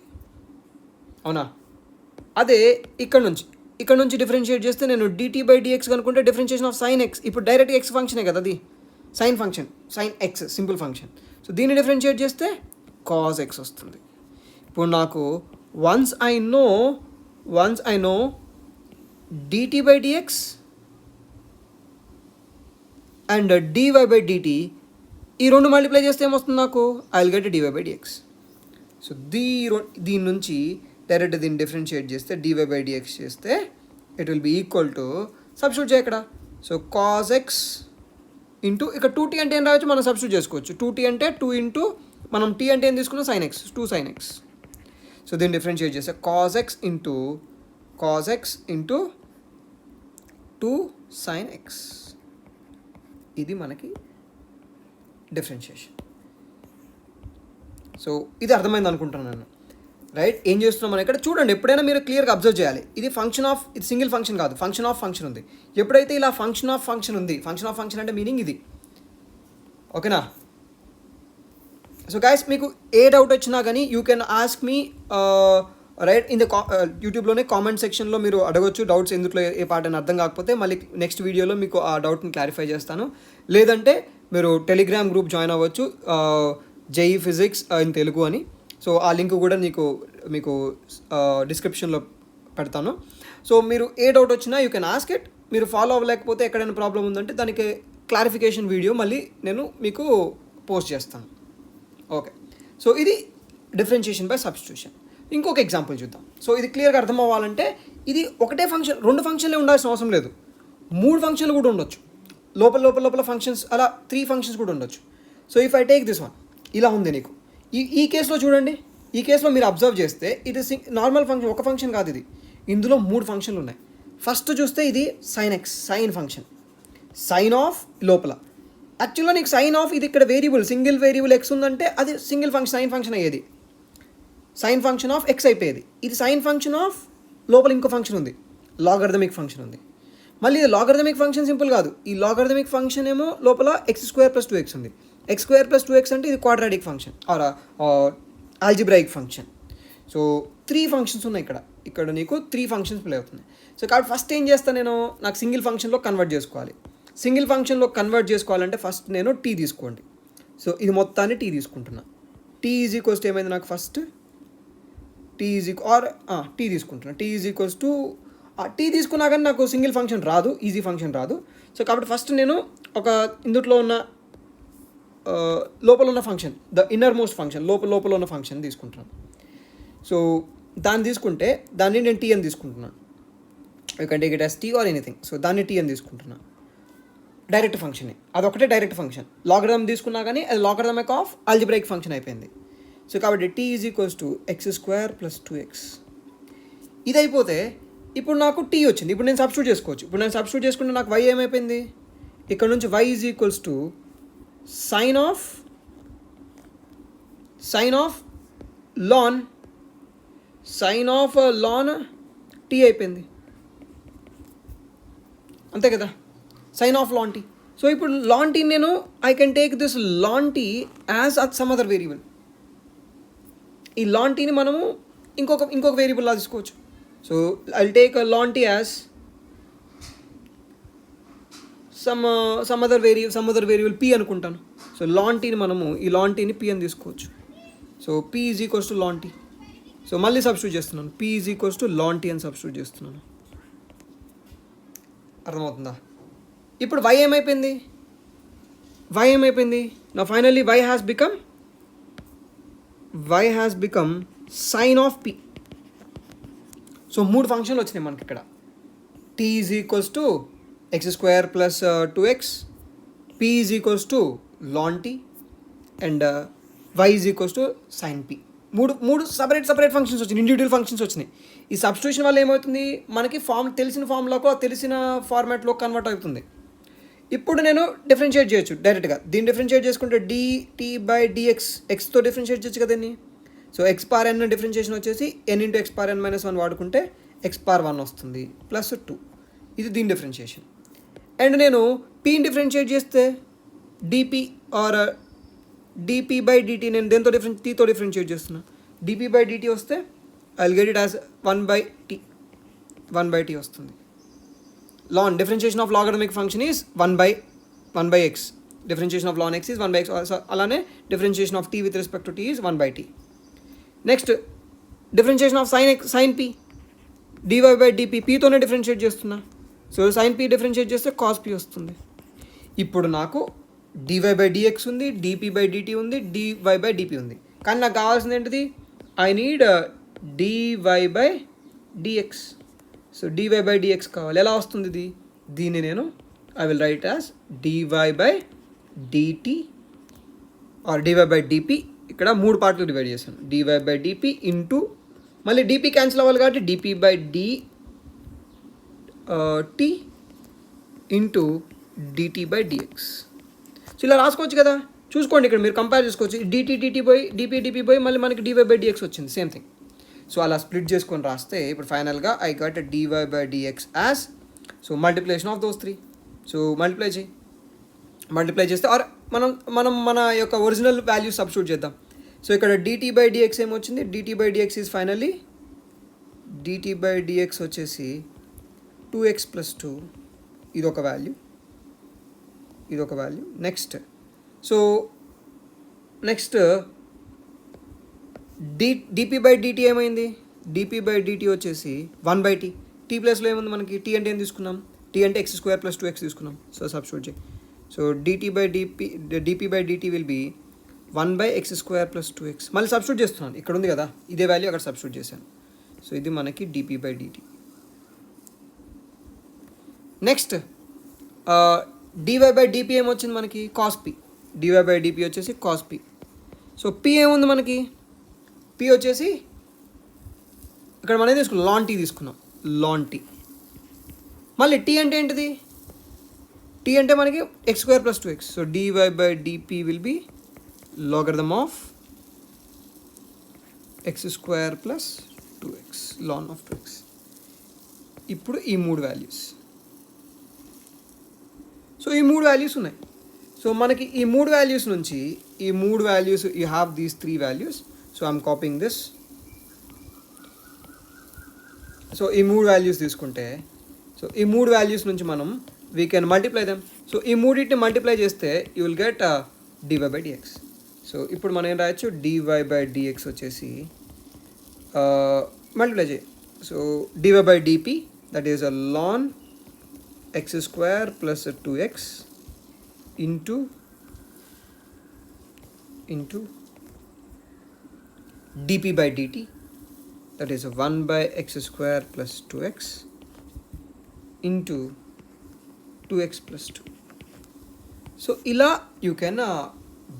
[SPEAKER 1] అవునా? అదే ఇక్కడ నుంచి డిఫరెన్షియేట్ చేస్తే నేను డిటీ బై డిఎక్స్ కనుకుంటే డిఫరెన్షియేషన్ ఆఫ్ సైన్ ఎక్స్, ఇప్పుడు డైరెక్ట్ ఎక్స్ ఫంక్షనే కదా అది, sine function, sine x simple function. So దీన్ని డిఫరెన్షియేట్ చేస్తే కాస్ ఎక్స్ వస్తుంది. ఇప్పుడు నాకు once I know dt by dx and dy by dt, ఈ రెండు మల్టిప్లై చేస్తే ఏమొస్తుంది నాకు, I will get dy by dx. So దీని నుంచి డైరెక్ట్ దీన్ని డిఫరెన్షియేట్ చేస్తే డివై బై డిఎక్స్ చేస్తే it will be equal to, substitute చేయ ఇక్కడ, సో కాస్ ఎక్స్ ఇంటూ ఇక్కడ 2t అంటే ఏం రావచ్చు మనం సబ్స్టిట్యూట్ చేసుకోవచ్చు. 2t అంటే 2 ఇంటూ మనం t అంటే ఏం తీసుకున్నాం, sign X, 2 sign x. So దీన్ని డిఫరెన్షియేట్ చేస్తే cos x into 2 sign X, ఇది మనకి డిఫరెన్షియేషన్. సో ఇది అర్థమైంది అనుకుంటున్నాను నేను, రైట్? ఏం చేస్తున్నాం మనం ఇక్కడ చూడండి, ఎప్పుడైనా మీరు క్లియర్గా అబ్జర్వ్ చేయాలి. ఇది ఫంక్షన్ ఆఫ్, ఇది సింగిల్ ఫంక్షన్ కాదు, ఫంక్షన్ ఆఫ్ ఫంక్షన్ ఉంది. ఎప్పుడైతే ఇలా ఫంక్షన్ ఆఫ్ ఫంక్షన్ ఉంది, ఫంక్షన్ ఆఫ్ ఫంక్షన్ అంటే మీనింగ్ ఇది, ఓకేనా? సో గైస్, మీకు ఏ డౌట్ వచ్చినా కానీ you can ask me, right, in the యూట్యూబ్లోనే కామెంట్ సెక్షన్లో మీరు అడగొచ్చు డౌట్స్, ఎందులో ఏ పార్ట్ అని అర్థం కాకపోతే మళ్ళీ నెక్స్ట్ వీడియోలో మీకు ఆ డౌట్ని క్లారిఫై చేస్తాను. లేదంటే మీరు టెలిగ్రామ్ గ్రూప్ జాయిన్ అవ్వచ్చు, జేఈ ఫిజిక్స్ ఇన్ తెలుగు అని. సో ఆ లింక్ కూడా మీకు డిస్క్రిప్షన్లో పెడతాను. సో మీరు ఏ డౌట్ వచ్చినా యూ కెన్ ఆస్క్ ఇట్. మీరు ఫాలో అవ్వలేకపోతే ఎక్కడైనా ప్రాబ్లం ఉందంటే దానికి క్లారిఫికేషన్ వీడియో మళ్ళీ నేను మీకు పోస్ట్ చేస్తాను. ఓకే, సో ఇది డిఫరెన్షియేషన్ బై సబ్స్టిట్యూషన్. ఇంకొక ఎగ్జాంపుల్ చూద్దాం. సో ఇది క్లియర్గా అర్థం అవ్వాలంటే ఇది ఒకటే ఫంక్షన్, 2 ఫంక్షన్లే ఉండాల్సిన అవసరం లేదు, 3 ఫంక్షన్లు కూడా ఉండొచ్చు, లోపల ఫంక్షన్స్, అలా 3 ఫంక్షన్స్ కూడా ఉండొచ్చు. So if I take this one, ఇలా ఉంది నీకు. ఈ కేసులో చూడండి, ఈ కేసులో మీరు అబ్జర్వ్ చేస్తే ఇది నార్మల్ ఫంక్షన్, ఒక ఫంక్షన్ కాదు ఇది, ఇందులో 3 ఫంక్షన్లు ఉన్నాయి. ఫస్ట్ చూస్తే ఇది sine x, sine function, sine of లోపల. యాక్చువల్గా నీకు సైన్ ఆఫ్ ఇది ఇక్కడ వేరియబుల్, సింగిల్ వేరియబుల్ ఎక్స్ ఉందంటే అది సింగిల్ ఫంక్షన్, సైన్ ఫంక్షన్ అయ్యేది, సైన్ ఫంక్షన్ ఆఫ్ ఎక్స్ అయిపోయేది. ఇది సైన్ ఫంక్షన్ ఆఫ్ లోపల ఇంకో ఫంక్షన్ ఉంది, లాగరిథమిక్ ఫంక్షన్ ఉంది. మళ్ళీ ఇది లాగరిథమిక్ ఫంక్షన్ సింపుల్ కాదు, ఈ లాగరిథమిక్ ఫంక్షన్ ఏమో లోపల x² + 2x ఉంది. x² + 2x అంటే ఇది quadratic function are algebraic function. So 3 functions ఉన్నాయి ఇక్కడ నీకు 3 ఫంక్షన్స్ ప్లే అవుతున్నాయి. సో కాబట్టి ఫస్ట్ ఏం చేస్తాను నేను, నాకు సింగిల్ ఫంక్షన్లో కన్వర్ట్ చేసుకోవాలి. సింగిల్ ఫంక్షన్లో కన్వర్ట్ చేసుకోవాలంటే ఫస్ట్ నేను t తీసుకోండి. సో ఇది మొత్తాన్ని t తీసుకుంటున్నా. t ఈజ్ ఈక్వల్స్ టు ఏమైంది నాకు, ఫస్ట్ t తీసుకుంటున్నా. t తీసుకున్నా కానీ నాకు సింగిల్ ఫంక్షన్ రాదు, ఈజీ ఫంక్షన్ రాదు. సో కాబట్టి ఫస్ట్ నేను ఒక ఇందులో ఉన్న లోపల ఉన్న function, the inner most function, లోపల ఉన్న ఫంక్షన్ తీసుకుంటున్నాను. సో దాన్ని తీసుకుంటే దాన్ని నేను t అని తీసుకుంటున్నాను. You can take it as t or anything. So దాన్ని t అని తీసుకుంటున్నాను. డైరెక్ట్ ఫంక్షనే, అదొకటే డైరెక్ట్ ఫంక్షన్. లాగరిథం తీసుకున్నా కానీ అది లాగరిథమిక్ ఆఫ్ ఆల్జిబ్రాయిక్ ఫంక్షన్ అయిపోయింది. సో కాబట్టి t is equals to x² + 2x. ఇది అయిపోతే ఇప్పుడు నాకు t వచ్చింది. ఇప్పుడు నేను సబ్స్టిట్యూట్ చేసుకోవచ్చు. ఇప్పుడు నేను సబ్స్టిట్యూట్ చేసుకుంటే నాకు y ఏమైపోయింది, ఇక్కడ నుంచి y is equals to sine of ln t అయిపోయింది, అంతే కదా, sine of ln t. So ఇప్పుడు లాన్ t నేను I can take this ln t as some other variable. ఈ లాన్ టీని మనము ఇంకొక వేరియబుల్లా తీసుకోవచ్చు. So I will take ln t as some other variable p అనుకుంటాను. సో లాన్ టీని మనము ఈ లాన్ టీని p అని తీసుకోవచ్చు. So p is equals to ln t. So మళ్ళీ సబ్స్టిట్యూట్ చేస్తున్నాను, p is equals to ln t అని సబ్స్టిట్యూట్ చేస్తున్నాను. అర్థమవుతుందా? ఇప్పుడు y ఏమైపోయింది, నా finally y has become sine of p. So 3 ఫంక్షన్లు వచ్చినాయి మనకి ఇక్కడ. t is equals to x² + 2x, p is equals to ln t and y is equals to sine p. మూడు సపరేట్ ఫంక్షన్స్ వచ్చినాయి, ఇండివిజువల్ ఫంక్షన్స్ వచ్చినాయి. ఈ substitution వల్ల ఏమవుతుంది, మనకి తెలిసిన ఫార్ములాకు తెలిసిన ఫార్మాట్లో కన్వర్ట్ అవుతుంది. ఇప్పుడు నేను డిఫరెన్షియేట్ చేయొచ్చు డైరెక్ట్గా. దీన్ని డిఫరెన్షియేట్ చేసుకుంటే dt/dx, ఎక్స్తో డిఫరెన్షియేట్ చేయొచ్చు కదా దీన్ని. సో x⁴n డిఫరెన్షియేషన్ వచ్చేసి n × x⁴n - 1 వాడుకుంటే x⁴1 వస్తుంది +2. ఇది దీని డిఫరెన్షియేషన్. అండ్ నేను pని డిఫరెన్షియేట్ చేస్తే dp or dp by dt నేను దేంతో టీతో డిఫరెన్షియేట్ చేస్తున్నా. డిపి బై డిటి వస్తే I will get it as 1/t వస్తుంది. ln differentiation of logarithmic function is 1/x. differentiation of ln x is 1/x. అలానే differentiation of t with respect to t is 1/t. Next differentiation of sin p dy by dp tోనే differentiate చేస్తున్నా. So sin p differentiate చేస్తే cos p వస్తుంది. ఇప్పుడు నాకు dy by dx ఉంది, dp by dt ఉంది, dy by dp ఉంది. కానీ నాకు కావాల్సింది ఏంటిది? I need dy by dx. So dy by dx కావాలి. ఎలా వస్తుంది ఇది? దీన్ని నేను I will write as dy by dt or dy by dp. ఇక్కడ 3 పార్ట్లు డివైడ్ చేశాను. dy by dp ఇంటూ మళ్ళీ dp క్యాన్సిల్ అవ్వాలి కాబట్టి dp by dt into dt by dx. So ఇలా రాసుకోవచ్చు కదా. చూసుకోండి, ఇక్కడ మీరు కంపేర్ చేసుకోవచ్చు. dp పోయి మళ్ళీ మనకి dy by dx వచ్చింది, సేమ్ థింగ్. సో అలా స్ప్లిట్ చేసుకొని రాస్తే ఇప్పుడు ఫైనల్గా I got dy by dx as so multiplication of those 3. So multiply చేస్తే ఆర్ మనం మన యొక్క ఒరిజినల్ వాల్యూస్ సబ్స్టిట్యూట్ చేద్దాం. సో ఇక్కడ dt by dx ఏమొచ్చింది? dt by dx is finally dt by dx వచ్చేసి 2x + 2. ఇదొక value. Next dp by dt ఏమైంది? dp by dt వచ్చేసి 1/t. t ప్లస్లో ఏముంది మనకి? t అంటే ఏం తీసుకున్నాం? t అంటే x² + 2x తీసుకున్నాం. సో సబ్స్టిట్యూట్ చేయి. So dp by dt will be 1/x² + 2x. మళ్ళీ సబ్స్టిట్యూట్ చేస్తున్నాను, ఇక్కడ ఉంది కదా ఇదే వాల్యూ, అక్కడ సబ్స్టిట్యూట్ చేశాను. సో ఇది మనకి dp by dt. Next dy by dp ఏమొచ్చింది మనకి? cos p. dy by dp వచ్చేసి cos p. సో p ఏముంది మనకి? p వచ్చేసి ఇక్కడ మనం తీసుకున్నాం ln t తీసుకున్నాం, ln t. మళ్ళీ t అంటే ఏంటిది? t అంటే మనకి x² + 2x. So dy by dp will be logarithm of x² + 2x, ln of 2x. ఇప్పుడు ఈ 3 వాల్యూస్. సో ఈ 3 వాల్యూస్ ఉన్నాయి. సో మనకి ఈ 3 వాల్యూస్ నుంచి you have these 3 values. So I'm copying this. So ఈ 3 వాల్యూస్ తీసుకుంటే, సో ఈ 3 వాల్యూస్ నుంచి మనం we can multiply them. So ఈ మూడింటిని మల్టిప్లై చేస్తే you will get dy by dx. So ఇప్పుడు మనం ఏం రాయొచ్చు? dy by dx వచ్చేసి మల్టిప్లై చేయి. So dy by dp that is ln x² + 2x into dp by dt that is 1/x² + 2x into 2x + 2. So ila you can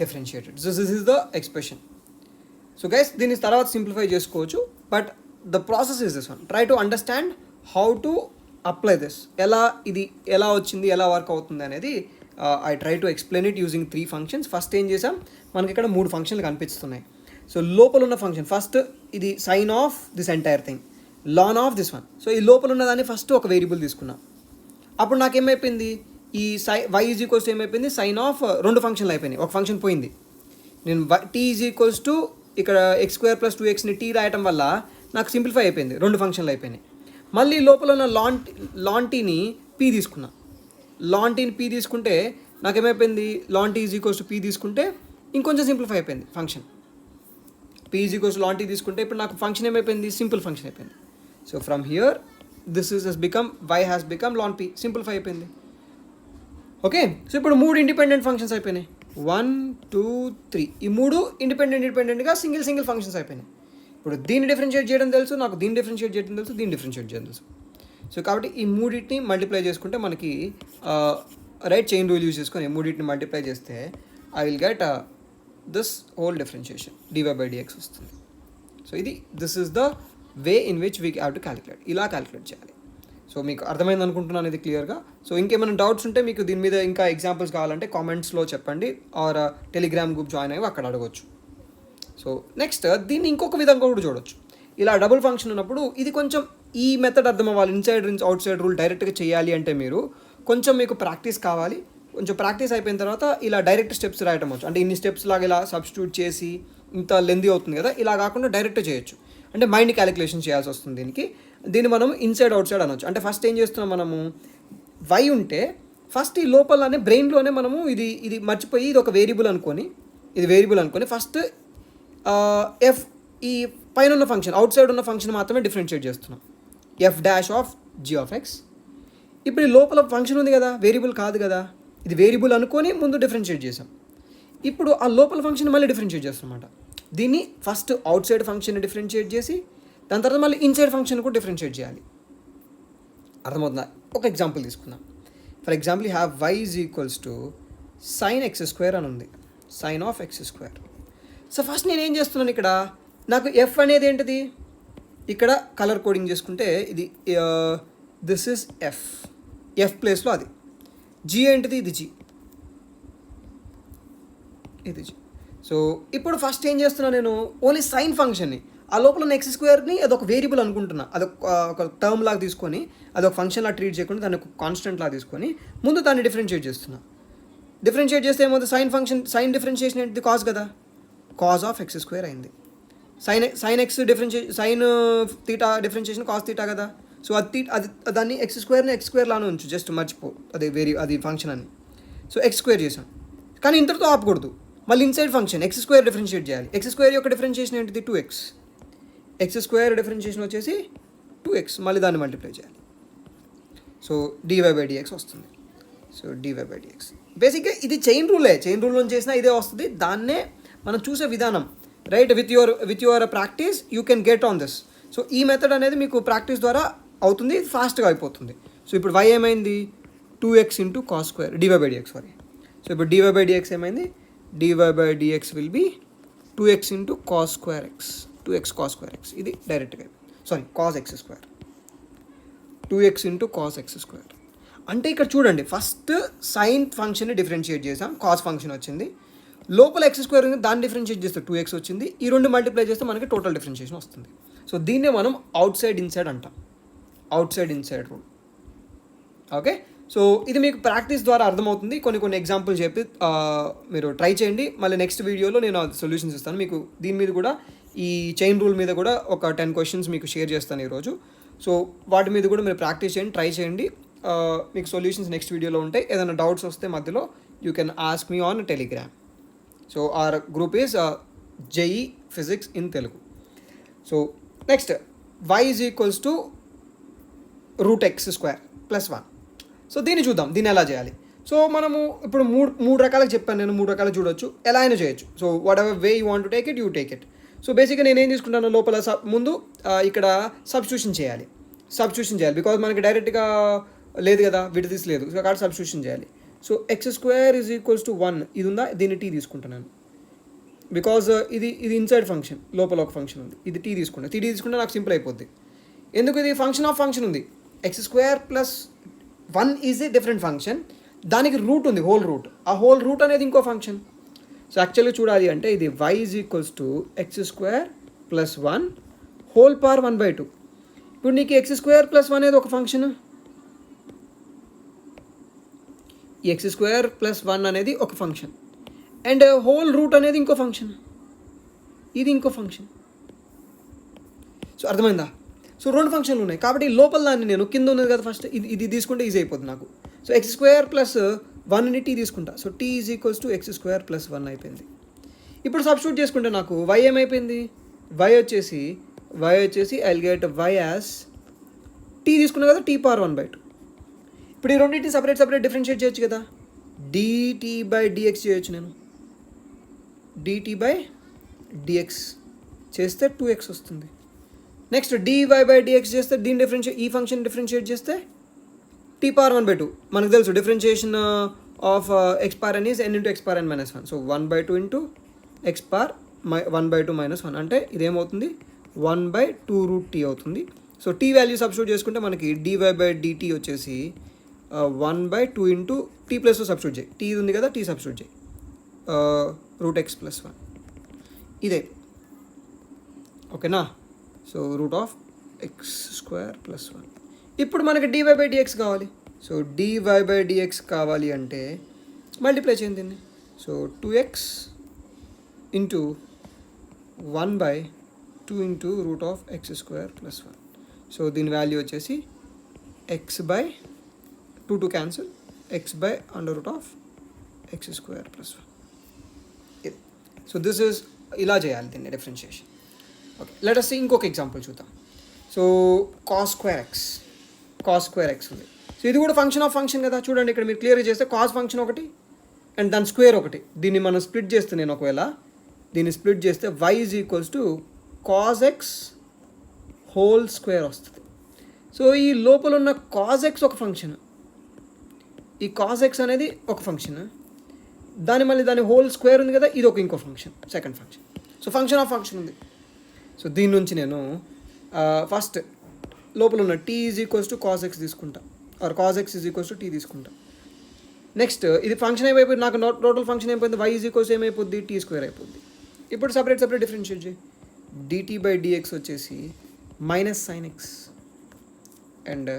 [SPEAKER 1] differentiate it. So this is the expression. So guys, దీన్ని తర్వాత simplify చేసుకోవచ్చు, but the process is this one. Try to understand how to apply this. ఇది ఎలా వచ్చింది, ఎలా work అవుతుంది అనేది I try to explain it using 3 functions. First ఏం చేసాం, మనకి ఇక్కడ 3 ఫంక్షన్లు కనిపిస్తున్నాయి. సో లోపల ఉన్న ఫంక్షన్ ఫస్ట్ ఇది sine of this entire thing, ln of this one. So ఈ లోపల ఉన్నదాన్ని ఫస్ట్ ఒక వేరియబుల్ తీసుకున్నా. అప్పుడు నాకేమైపోయింది, ఈ y ఈజ్ ఈక్వల్స్ టు ఏమైపోయింది, సైన్ ఆఫ్ 2 ఫంక్షన్లు అయిపోయినాయి, ఒక ఫంక్షన్ పోయింది. నేను t ఈజ్ ఈక్వల్స్ టు ఇక్కడ x² + 2xని t రాయటం వల్ల నాకు సింప్లిఫై అయిపోయింది, 2 ఫంక్షన్లు అయిపోయినాయి. మళ్ళీ లోపల ఉన్న లాన్ టీని p తీసుకున్నా. లాన్ టీని p తీసుకుంటే నాకేమైపోయింది, ln t is equals to p తీసుకుంటే ఇంకొంచెం సింప్లిఫై అయిపోయింది function. p is equals to ln t తీసుకుంటే ఇప్పుడు నాకు ఫంక్షన్ ఏమైపోయింది, సింపుల్ ఫంక్షన్ అయిపోయింది. So from here this is y has become ln p, simplify అయిపోయింది. ఓకే, సో ఇప్పుడు 3 ఇండిపెండెంట్ ఫంక్షన్స్ అయిపోయినాయి, 1 2 3. ఈ 3 ఇండిపెండెంట్గా సింగిల్ ఫంక్షన్స్ అయిపోయినాయి. ఇప్పుడు దీన్ని డిఫరెన్షియేట్ చేయడం తెలుసు నాకు, దీన్ని డిఫరెన్షియేట్ చేయడం తెలుసు, దీన్ని డిఫరెన్షియేట్ చేయడం తెలుసు. సో కాబట్టి ఈ మూడింటిని మల్టిప్లై చేసుకుంటే మనకి రైట్ చైన్ రూల్ యూజ్ చేసుకొని మూడింటిని మల్టిప్లై చేస్తే I will get this whole differentiation dy by dx వస్తుంది. So this is the way in which we have to calculate. ఇలా క్యాలిక్యులేట్ చేయాలి. సో మీకు అర్థమైంది అనుకుంటున్నాను ఇది క్లియర్గా. సో ఇంకేమైనా డౌట్స్ ఉంటే మీకు దీని మీద ఇంకా ఎగ్జాంపుల్స్ కావాలంటే కామెంట్స్లో చెప్పండి, ఆర్ టెలిగ్రామ్ గ్రూప్ జాయిన్ అయ్యి అక్కడ అడగవచ్చు. సో నెక్స్ట్ దీన్ని ఇంకొక విధంగా కూడా చూడొచ్చు. ఇలా డబుల్ ఫంక్షన్ ఉన్నప్పుడు ఇది కొంచెం ఈ మెథడ్ అర్థం అవ్వాలి, ఇన్సైడ్ అవుట్ సైడ్ రూల్ డైరెక్ట్గా చేయాలి అంటే మీరు కొంచెం మీకు ప్రాక్టీస్ కావాలి. కొంచెం ప్రాక్టీస్ అయిపోయిన తర్వాత ఇలా డైరెక్ట్ స్టెప్స్ రాయటం వచ్చు. అంటే ఇన్ని స్టెప్స్ లాగా ఇలా సబ్స్టిట్యూట్ చేసి ఇంత లెందీ అవుతుంది కదా, ఇలా కాకుండా డైరెక్ట్ చేయొచ్చు. అంటే మైండ్ క్యాలిక్యులేషన్ చేయాల్సి వస్తుంది దీన్ని మనం ఇన్సైడ్ అవుట్ సైడ్ అనొచ్చు. అంటే ఫస్ట్ ఏం చేస్తున్నాం మనము, వై ఉంటే ఫస్ట్ ఈ లోపలనే బ్రెయిన్లోనే మనము ఇది మర్చిపోయి ఇది ఒక వేరియబుల్ అనుకొని ఫస్ట్ ఎఫ్ ఈ పైన ఉన్న ఫంక్షన్ అవుట్ సైడ్ ఉన్న ఫంక్షన్ మాత్రమే డిఫరెన్షియేట్ చేస్తున్నాం, f dash of g of x. ఇప్పుడు ఈ లోపల ఫంక్షన్ ఉంది కదా, వేరియబుల్ కాదు కదా, ఇది వేరియబుల్ అనుకొని ముందు డిఫరెన్షియేట్ చేసాం. ఇప్పుడు ఆ లోపల ఫంక్షన్ మళ్ళీ డిఫరెన్షియేట్ చేస్తాం అన్నమాట. దీన్ని first out side function differentiate చేసి దాని తర్వాత మళ్ళీ ఇన్సైడ్ ఫంక్షన్ కూడా డిఫరెన్షియేట్ చేయాలి. అర్థమవుతుందా? ఒక ఎగ్జాంపుల్ తీసుకుందాం. For example you have y is equals to sine x square అని ఉంది, sine of x square. So first నేను ఏం చేస్తున్నాను, ఇక్కడ నాకు ఎఫ్ అనేది ఏంటిది, ఇక్కడ కలర్ కోడింగ్ చేసుకుంటే ఇది దిస్ ఇస్ ఎఫ్ ప్లేస్లో అది, జీ ఏంటిది, ఇది జీ. సో ఇప్పుడు ఫస్ట్ ఏం చేస్తున్నాను, నేను ఓన్లీ సైన్ ఫంక్షన్ని ఆ లోపల ఉన్న ఎక్స్ స్క్వేర్ని అదొక వేరియబుల్ అనుకుంటున్నా, ఒక టర్మ్ లాగా తీసుకొని అదొక ఫంక్షన్ లాగా ట్రీట్ చేయకుండా దాన్ని ఒక కాన్స్టెంట్ లాగా తీసుకొని ముందు దాన్ని డిఫరెన్షియేట్ చేస్తున్నా. డిఫరెన్షియేట్ చేస్తే ఏమవుతుంది, సైన్ డిఫరెన్షియేషన్ ఏంటిది, కాజ్ కదా, కాజ్ ఆఫ్ ఎక్స్ స్క్వేర్ అయింది. Sine theta differentiation cos theta కదా. సో అది దాన్ని ఎక్స్ స్క్వేర్ లానే ఉంచు, జస్ట్ మర్చిపో అది ఫంక్షన్ అని. సో ఎక్స్ స్క్వేర్ చేసాం, కానీ ఇంతటితో ఆపకూడదు, మళ్ళీ inside function x square differentiate చేయాలి. ఎక్స్ స్క్వేర్ యొక్క డిఫరెన్షియేషన్ ఏంటిది, 2x. ఎక్స్ స్క్వేర్ డిఫరెన్షియేషన్ వచ్చేసి 2x, మళ్ళీ దాన్ని మల్టిప్లై చేయాలి. సో dy/dx వస్తుంది. సో dy/dx బేసిక్గా ఇది చైన్ రూల్లో చేసినా ఇదే వస్తుంది. దాన్నే మనం చూసే విధానం, right, with your practice you can get on this. So ఈ మెథడ్ అనేది మీకు ప్రాక్టీస్ ద్వారా అవుతుంది, ఫాస్ట్గా అయిపోతుంది. సో ఇప్పుడు y ఏమైంది, 2x into cos square dy/dx, sorry. So ఇప్పుడు dy/dx ఏమైంది, dy/dx will be 2x into cos square X, 2x cos square X. ఇది డైరెక్ట్గా cos x square, 2x into cos x square. అంటే ఇక్కడ చూడండి, ఫస్ట్ సైన్ ఫంక్షన్ని differentiate చేసాం, cos function వచ్చింది, లోపల ఎక్స్ స్క్వేర్ ఉంది, దాన్ని డిఫరెన్షియేట్ చేస్తే 2x వచ్చింది, ఈ రెండు మల్టిప్లై చేస్తే మనకి టోటల్ డిఫరెన్షియేషన్ వస్తుంది. సో దీన్నే మనం అవుట్ సైడ్ ఇన్సైడ్ అంటాం, out side inside rule. Okay, so ఇది మీకు ప్రాక్టీస్ ద్వారా అర్థమవుతుంది. కొన్ని ఎగ్జాంపుల్ చెప్పి మీరు ట్రై చేయండి. మళ్ళీ నెక్స్ట్ వీడియోలో నేను సొల్యూషన్స్ ఇస్తాను మీకు. దీని మీద కూడా ఈ చైన్ రూల్ మీద కూడా ఒక 10 క్వశ్చన్స్ మీకు షేర్ చేస్తాను ఈరోజు. సో వాటి మీద కూడా మీరు ప్రాక్టీస్ చేయండి, ట్రై చేయండి. మీకు సొల్యూషన్స్ నెక్స్ట్ వీడియోలో ఉంటాయి. ఏదైనా డౌట్స్ వస్తే మధ్యలో you can ask me on Telegram. So our group is JEE Physics in Telugu. So next, y is equals to root x square plus 1. So దీన్ని చూద్దాం, దీన్ని ఎలా చేయాలి. సో మనము ఇప్పుడు మూడు రకాలకు చెప్పాను నేను, 3 రకాలు చూడొచ్చు, ఎలా అయినా చేయొచ్చు. So what ever way you want to take it, you take it. So బేసిక్గా నేను ఏం తీసుకుంటాను, లోపల ముందు ఇక్కడ సబ్స్టిట్యూషన్ చేయాలి, బికాజ్ మనకి డైరెక్ట్గా లేదు కదా, విడదీసి లేదు, సో కాబట్టి సబ్స్టిట్యూషన్ చేయాలి. So x square is equals to 1 ఇది ఉందా, దీన్ని టీ తీసుకుంటున్నాను, బికాజ్ ఇది ఇన్సైడ్ ఫంక్షన్, లోపల ఒక ఫంక్షన్ ఉంది, ఇది టీ తీసుకుంటే నాకు సింపుల్ అయిపోద్ది. ఎందుకు, ఇది ఫంక్షన్ ఆఫ్ ఫంక్షన్ ఉంది, X square plus 1 is a different function, దానికి రూట్ ఉంది, హోల్ రూట్, ఆ హోల్ రూట్ అనేది ఇంకో ఫంక్షన్. సో యాక్చువల్గా చూడాలి అంటే ఇది y is equals to x square plus 1 whole power 1/2. ఇప్పుడు నీకు ఎక్స్ స్క్వేర్ ప్లస్ 1 అనేది ఒక ఫంక్షన్, ఈ ఎక్స్ స్క్వేర్ ప్లస్ 1 అనేది ఒక ఫంక్షన్, అండ్ హోల్ రూట్ అనేది ఇంకో ఫంక్షన్, ఇది ఇంకో ఫంక్షన్. సో అర్థమైందా? సో 2 ఫంక్షన్లు ఉన్నాయి కాబట్టి లోపల దాన్ని నేను కింద ఉన్నది కదా ఫస్ట్ ఇది తీసుకుంటే ఈజీ అయిపోతుంది నాకు. సో ఎక్స్ స్క్వేర్ ప్లస్ 1ని టీ తీసుకుంటా. So t is equals to x square plus 1 అయిపోయింది. ఇప్పుడు సబ్స్టిట్యూట్ చేసుకుంటే నాకు y ఏమైపోయింది, y వచ్చేసి I will get y as t తీసుకున్నా కదా, టీ పవర్ 1/2. ఇప్పుడు ఈ రెండింటిని సపరేట్ డిఫరెన్షియేట్ చేయొచ్చు కదా, dt/dx చేయొచ్చు నేను, dt/dx చేస్తే 2x వస్తుంది. నెక్స్ట్ dy/dx చేస్తే దీన్ని ఈ ఫంక్షన్ డిఫరెన్షియేట్ చేస్తే టీ పవర్ 1/2. మనకు తెలుసు differentiation of x power n is n into x power n minus 1. So 1/2 into x power 1/2 minus 1 అంటే ఇదేమవుతుంది, 1/2 రూట్ టీ అవుతుంది. సో టీ వాల్యూ సబ్స్టిట్యూట్ చేసుకుంటే మనకి dy/dt వచ్చేసి 1/2 ఇంటూ టీ ప్లస్లో సబ్స్టిట్యూట్ చేయి, టీ ఉంది కదా, టీ సబ్స్టిట్యూట్ చేయి, రూట్ x ప్లస్ 1 ఇదే. ఓకేనా? So root of x square plus 1. ఇప్పుడు మనకి dy/dx కావాలి. సో dy/dx కావాలి అంటే మల్టిప్లై చేయండి దీన్ని. So 2x into 1/2 into root of x square plus 1. So దీని వాల్యూ వచ్చేసి x/2 క్యాన్సిల్, x/√(x² + 1). ఇది. సో దిస్ ఈజ్ ఇలా చేయాలి దీన్ని differentiation. Okay, let us see ఇంకొక ఎగ్జాంపుల్ చూద్దాం. సో cos² x ఉంది. సో ఇది కూడా ఫంక్షన్ ఆఫ్ ఫంక్షన్ కదా. చూడండి ఇక్కడ మీరు క్లియర్గా చేస్తే కాస్ ఫంక్షన్ ఒకటి అండ్ దాని స్క్వేర్ ఒకటి. దీన్ని మనం స్ప్లిట్ చేస్తే, నేను ఒకవేళ దీన్ని స్ప్లిట్ చేస్తే y = cos x whole square వస్తుంది. సో ఈ లోపల ఉన్న cos x ఒక ఫంక్షన్, ఈ cos x అనేది ఒక ఫంక్షన్, దాని హోల్ స్క్వేర్ ఉంది కదా, ఇది ఒక ఇంకో function, second function. So function of function ఉంది. సో దీని నుంచి నేను ఫస్ట్ లోపల ఉన్న t = cos x తీసుకుంటా, ఆర్ cos x = t తీసుకుంటా. నెక్స్ట్ ఇది ఫంక్షన్ ఏమైపోయింది, నాకు టోటల్ ఫంక్షన్ అయిపోయింది, y ఏమైపోద్ది, t² అయిపోద్ది. ఇప్పుడు సపరేట్ డిఫరెన్షియేట్ చేయి. dt/dx వచ్చేసి -sin x అండ్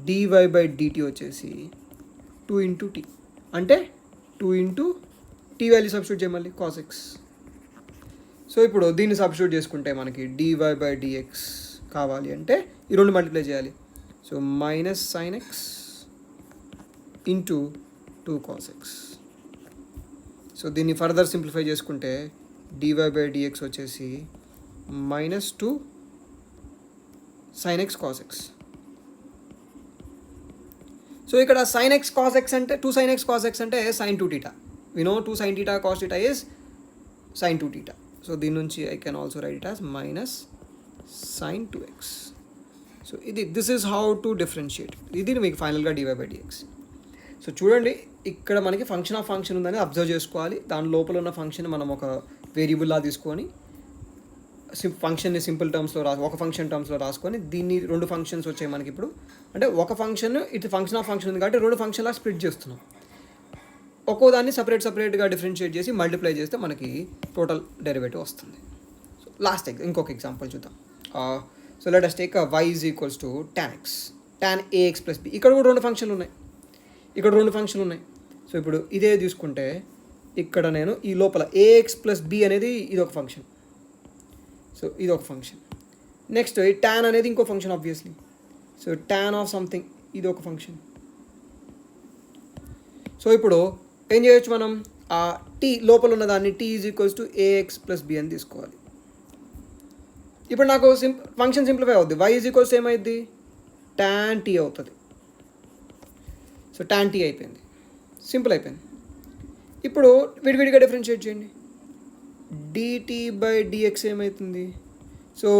[SPEAKER 1] dy/dt వచ్చేసి 2 t, అంటే 2 t వాల్యూ సబ్స్టిట్యూట్ చేయ మళ్ళీ cos x. సో ఇప్పుడు దీన్ని సబ్స్టిట్యూట్ చేసుకుంటే మనకి dy/dx కావాలి అంటే ఈ రెండు మల్టిప్లై చేయాలి. So -sin x into 2 cos x. So దీన్ని ఫర్దర్ సింప్లిఫై చేసుకుంటే dy/dx వచ్చేసి -2 sin x cos x. So ఇక్కడ sin x cos x అంటే 2 sin x cos x అంటే sin 2θ. We know 2 sin θ cos θ is sin 2θ. So దీని నుంచి I can also write it as -sin 2x. So this is how to differentiate. ఇది మీకు ఫైనల్గా dy/dx. So చూడండి ఇక్కడ మనకి ఫంక్షన్ ఆఫ్ ఫంక్షన్ ఉందని అబ్జర్వ్ చేసుకోవాలి. దాని లోపల ఉన్న ఫంక్షన్ మనం ఒక వేరియబుల్లా తీసుకొని ఫంక్షన్ని సింపుల్ టర్మ్స్లో ఒక ఫంక్షన్ టర్మ్స్లో రాసుకొని దీన్ని రెండు ఫంక్షన్స్ వచ్చాయి మనకి ఇప్పుడు. అంటే ఒక ఫంక్షన్ ఇది ఫంక్షన్ ఆఫ్ ఫంక్షన్ ఉంది కాబట్టి రెండు ఫంక్షన్లా స్ప్లిట్ చేస్తున్నాం. ఒక్కో దాన్ని సపరేట్గా డిఫరెన్షియేట్ చేసి మల్టిప్లై చేస్తే మనకి టోటల్ డెరివేటివ్ వస్తుంది. సో లాస్ట్ ఇంకొక ఎగ్జాంపుల్ చూద్దాం. So let us take y = tan x, tan ax + b. ఇక్కడ కూడా రెండు ఫంక్షన్లు ఉన్నాయి. సో ఇప్పుడు ఇదే తీసుకుంటే ఇక్కడ నేను ఈ లోపల ax + b అనేది ఇది ఒక ఫంక్షన్. సో ఇది ఒక ఫంక్షన్. నెక్స్ట్ ఈ tan అనేది ఇంకో function obviously. So tan of something ఇది ఒక ఫంక్షన్. సో ఇప్పుడు ఏం చేయొచ్చు మనం, ఆ t లోపల ఉన్న దాన్ని t = ax + b అని తీసుకోవాలి. ఇప్పుడు నాకు ఫంక్షన్ సింప్లిఫై అవుద్ది. y ఏమైంది, tan t అవుతుంది. సో tan t అయిపోయింది, సింపుల్ అయిపోయింది. ఇప్పుడు విడివిడిగా డిఫరెన్షియేట్ చేయండి. dt/dx ఏమవుతుంది, సో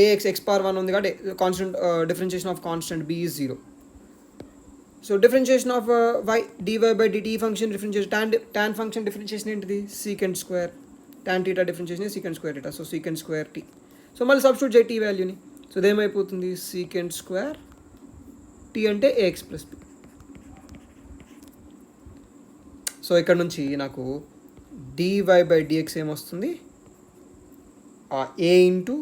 [SPEAKER 1] ax x⁻1 ఉంది కాబట్టి constant, differentiation of constant b is 0. So differentiation of y dy/dt function differentiation, tan function differentiation ఏంటిది, sec², tan θ differentiation sec²θ. So sec² t. So మళ్ళీ సబ్స్టిట్యూట్ చేయి t వాల్యూని. So ఇదేమైపోతుంది, sec² t అంటే ax + b. So ఇక్కడ నుంచి నాకు dy/dx ఏమొస్తుంది, a into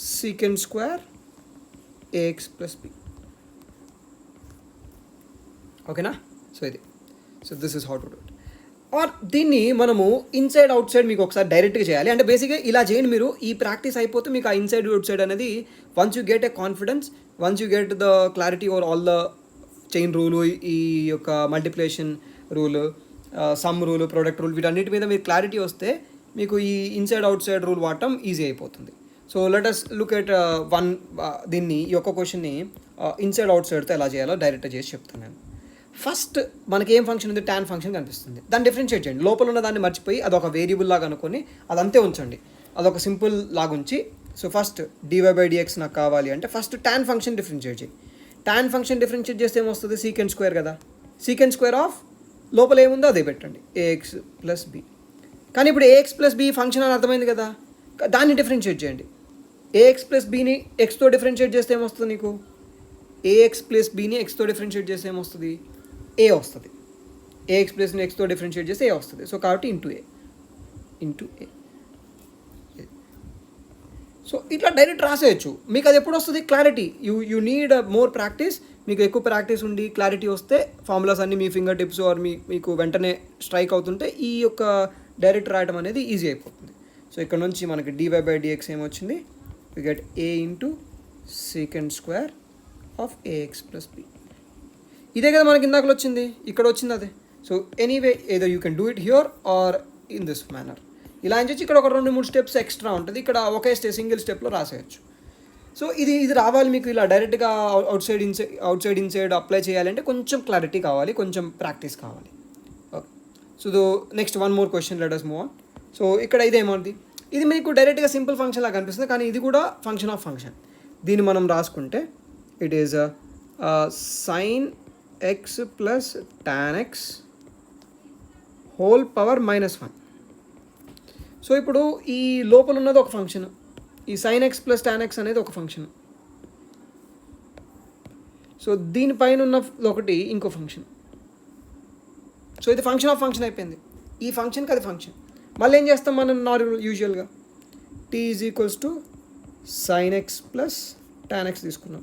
[SPEAKER 1] sec² ax + b. ఓకేనా. So this is how to do it. Or దీన్ని మనము ఇన్సైడ్ అవుట్ సైడ్ మీకు ఒకసారి డైరెక్ట్గా చేయాలి. అంటే బేసిక్గా ఇలా చేయండి మీరు. ఈ ప్రాక్టీస్ అయిపోతే మీకు ఆ ఇన్సైడ్ అవుట్ సైడ్ అనేది once you get a confidence, once you get the clarity over all the chain rule, ఈ యొక్క multiplication rule, some rule, product rule, వీటన్నిటి మీద మీరు క్లారిటీ వస్తే మీకు ఈ ఇన్సైడ్ అవుట్ సైడ్ రూల్ వాడటం ఈజీ అయిపోతుంది. So let us look at దీన్ని, ఈ యొక్క క్వశ్చన్ని ఇన్సైడ్ అవుట్ సైడ్తో ఎలా చేయాలో డైరెక్ట్గా చేసి చెప్తాను నేను. ఫస్ట్ మనకి ఏం ఫంక్షన్ ఉంది, tan ఫంక్షన్ కనిపిస్తుంది. దాన్ని డిఫరెన్షియేట్ చేయండి. లోపల ఉన్న దాన్ని మర్చిపోయి అదొక వేరియబుల్ లాగా అనుకొని అదంతే ఉంచండి, అదొక సింపుల్ లాగా ఉంచి. సో ఫస్ట్ dy/dx నాకు కావాలి అంటే ఫస్ట్ tan ఫంక్షన్ డిఫరెన్షియేట్ చేయి. tan ఫంక్షన్ డిఫరెన్షియేట్ చేస్తే ఏమొస్తుంది, sec² కదా. sec² ఆఫ్ లోపల ఏముందో అదే పెట్టండి, ax + b. కానీ ఇప్పుడు ax + b ఫంక్షన్ అని అర్థమైంది కదా, దాన్ని డిఫరెన్షియేట్ చేయండి. ax + bని xతో డిఫరెన్షియేట్ చేస్తే ఏమొస్తుంది నీకు, ax + bని xతో డిఫరెన్షియేట్ చేస్తే ఏమొస్తుంది, a వస్తుంది. ax + ని xతో డిఫరెన్షియేట్ చేస్తే a వస్తుంది. సో కాబట్టి ఇంటూ a. సో ఇట్లా డైరెక్ట్ రాసేయచ్చు. మీకు అది ఎప్పుడు వస్తుంది, clarity. You need more practice మీకు ఎక్కువ ప్రాక్టీస్ ఉండి క్లారిటీ వస్తే ఫార్ములాస్ అన్నీ మీ ఫింగర్ టిప్స్ ఆర్ మీకు వెంటనే స్ట్రైక్ అవుతుంటే ఈ యొక్క డైరెక్ట్ రాయడం అనేది ఈజీ అయిపోతుంది. సో ఇక్కడ నుంచి మనకి dy/dx ఏమొచ్చింది, we get a into second square of ax plus b. ఇదే కదా మనకి ఇందాకలో వచ్చింది, ఇక్కడ వచ్చింది అదే. సో ఎనీవే ఏదో you can do it here or in this manner. ఇలా అని చెప్పి ఇక్కడ ఒక 2-3 స్టెప్స్ ఎక్స్ట్రా ఉంటుంది, ఇక్కడ ఒకే సింగిల్ స్టెప్లో రాసేయచ్చు. సో ఇది రావాలి మీకు ఇలా డైరెక్ట్గా అవుట్ సైడ్ ఇన్సైడ్ అప్లై చేయాలంటే కొంచెం క్లారిటీ కావాలి, కొంచెం ప్రాక్టీస్ కావాలి. Okay, so next one more question, let us move on. So ఇక్కడ ఇదేమవుతుంది, ఇది మీకు డైరెక్ట్గా సింపుల్ ఫంక్షన్ లాగా కనిపిస్తుంది, కానీ ఇది కూడా ఫంక్షన్ ఆఫ్ ఫంక్షన్. దీన్ని మనం రాసుకుంటే it is sin x plus tan x whole power -1. So ఇప్పుడు ఈ లోపల ఉన్నది ఒక ఫంక్షన్, ఈ sin x plus tan x అనేది ఒక ఫంక్షన్. సో దీనిపైన ఉన్న ఒకటి ఇంకో ఫంక్షన్. సో ఇది ఫంక్షన్ ఆఫ్ ఫంక్షన్ అయిపోయింది. ఈ ఫంక్షన్కి అది ఫంక్షన్. మళ్ళీ ఏం చేస్తాం మనం యూజువల్గా t is equals to sin x plus tan x తీసుకున్నాం.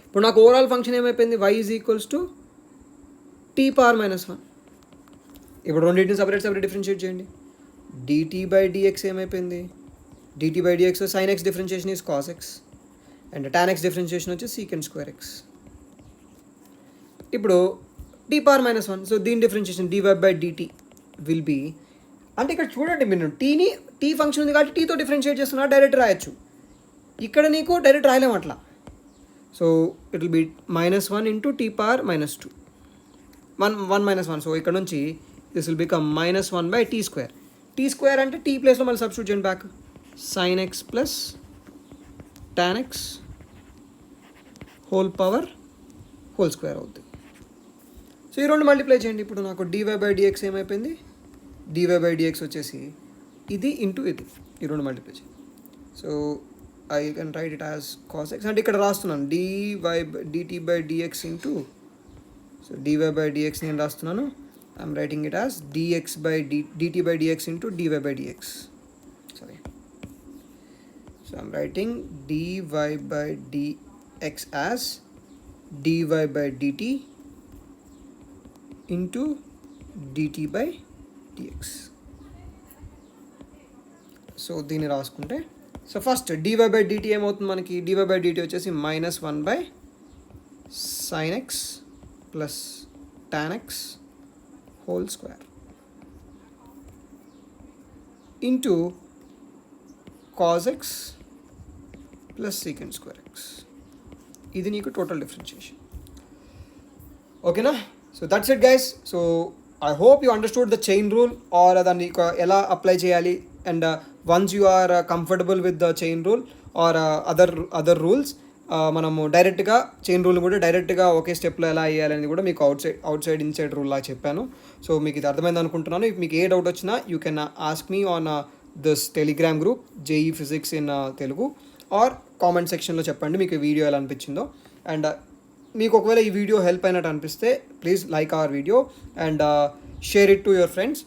[SPEAKER 1] ఇప్పుడు నాకు ఓవరాల్ ఫంక్షన్ ఏమైపోయింది, y is equals to t power -1. ఇప్పుడు రెండింటిని సపరేట్ డిఫరెన్షియేట్ చేయండి. dt/dx ఏమైపోయింది, dt/dx sin x differentiation is cos x and tan x differentiation వచ్చి secant square x. ఇప్పుడు t పవర్ -1, సో దీని డిఫరెన్షియేషన్ dy/dt విల్ బీ, అంటే ఇక్కడ చూడండి మీరు t ఫంక్షన్ ఉంది కాబట్టి టీతో డిఫరెన్షియేట్ చేస్తున్నా డైరెక్ట్ రాయొచ్చు, ఇక్కడ నీకు డైరెక్ట్ రాయలేము అట్లా. So it will be -1 into t power -2, 1 -1. So ఇక్కడ నుంచి this will become -1/t². t² అంటే t ప్లేస్లో మళ్ళీ సబ్స్టిట్యూట్ చేయండి back, sin x plus tan x whole power whole square అవుతుంది. సో ఈ రెండు మల్టిప్లై చేయండి. ఇప్పుడు నాకు dy/dx ఏమైపోయింది, dy/dx వచ్చేసి ఇది ఇంటూ ఇది, ఈ రెండు మల్టిప్లై చేయండి. So I can write it as cos x, అంటే ఇక్కడ రాస్తున్నాను dt/dx ఇంటూ, సో dy/dx నేను రాస్తున్నాను, I'm writing it as dt/dx into dy/dx. Sorry, so I'm writing dy/dx as dy/dt into dt/dx. So దీన్ని రాసుకుంటే, సో ఫస్ట్ dy/dt ఏమవుతుంది మనకి, dy/dt వచ్చేసి -1/sin x plus tan x whole square into cos x plus secant square x. ఇది నీకు total differentiation. ఓకేనా? So that's it guys. So I hope you understood the chain rule or దాన్ని ఎలా apply చేయాలి. And once you are comfortable with the chain rule or other rules, మనము డైరెక్ట్గా chain rule కూడా డైరెక్ట్గా ఒకే స్టెప్లో ఎలా వేయాలని కూడా మీకు అవుట్ సైడ్ ఇన్సైడ్ రూల్ లా చెప్పాను. సో మీకు ఇది అర్థమైంది అనుకుంటున్నాను. ఇఫ్ మీకు ఏ డౌట్ వచ్చినా you can ask me on this Telegram group JEE Physics in Telugu, are comment సెక్షన్లో చెప్పండి మీకు ఈ వీడియో ఎలా అనిపించిందో. అండ్ మీకు ఒకవేళ ఈ వీడియో హెల్ప్ అయినట్టు అనిపిస్తే please like our video and share it to your friends.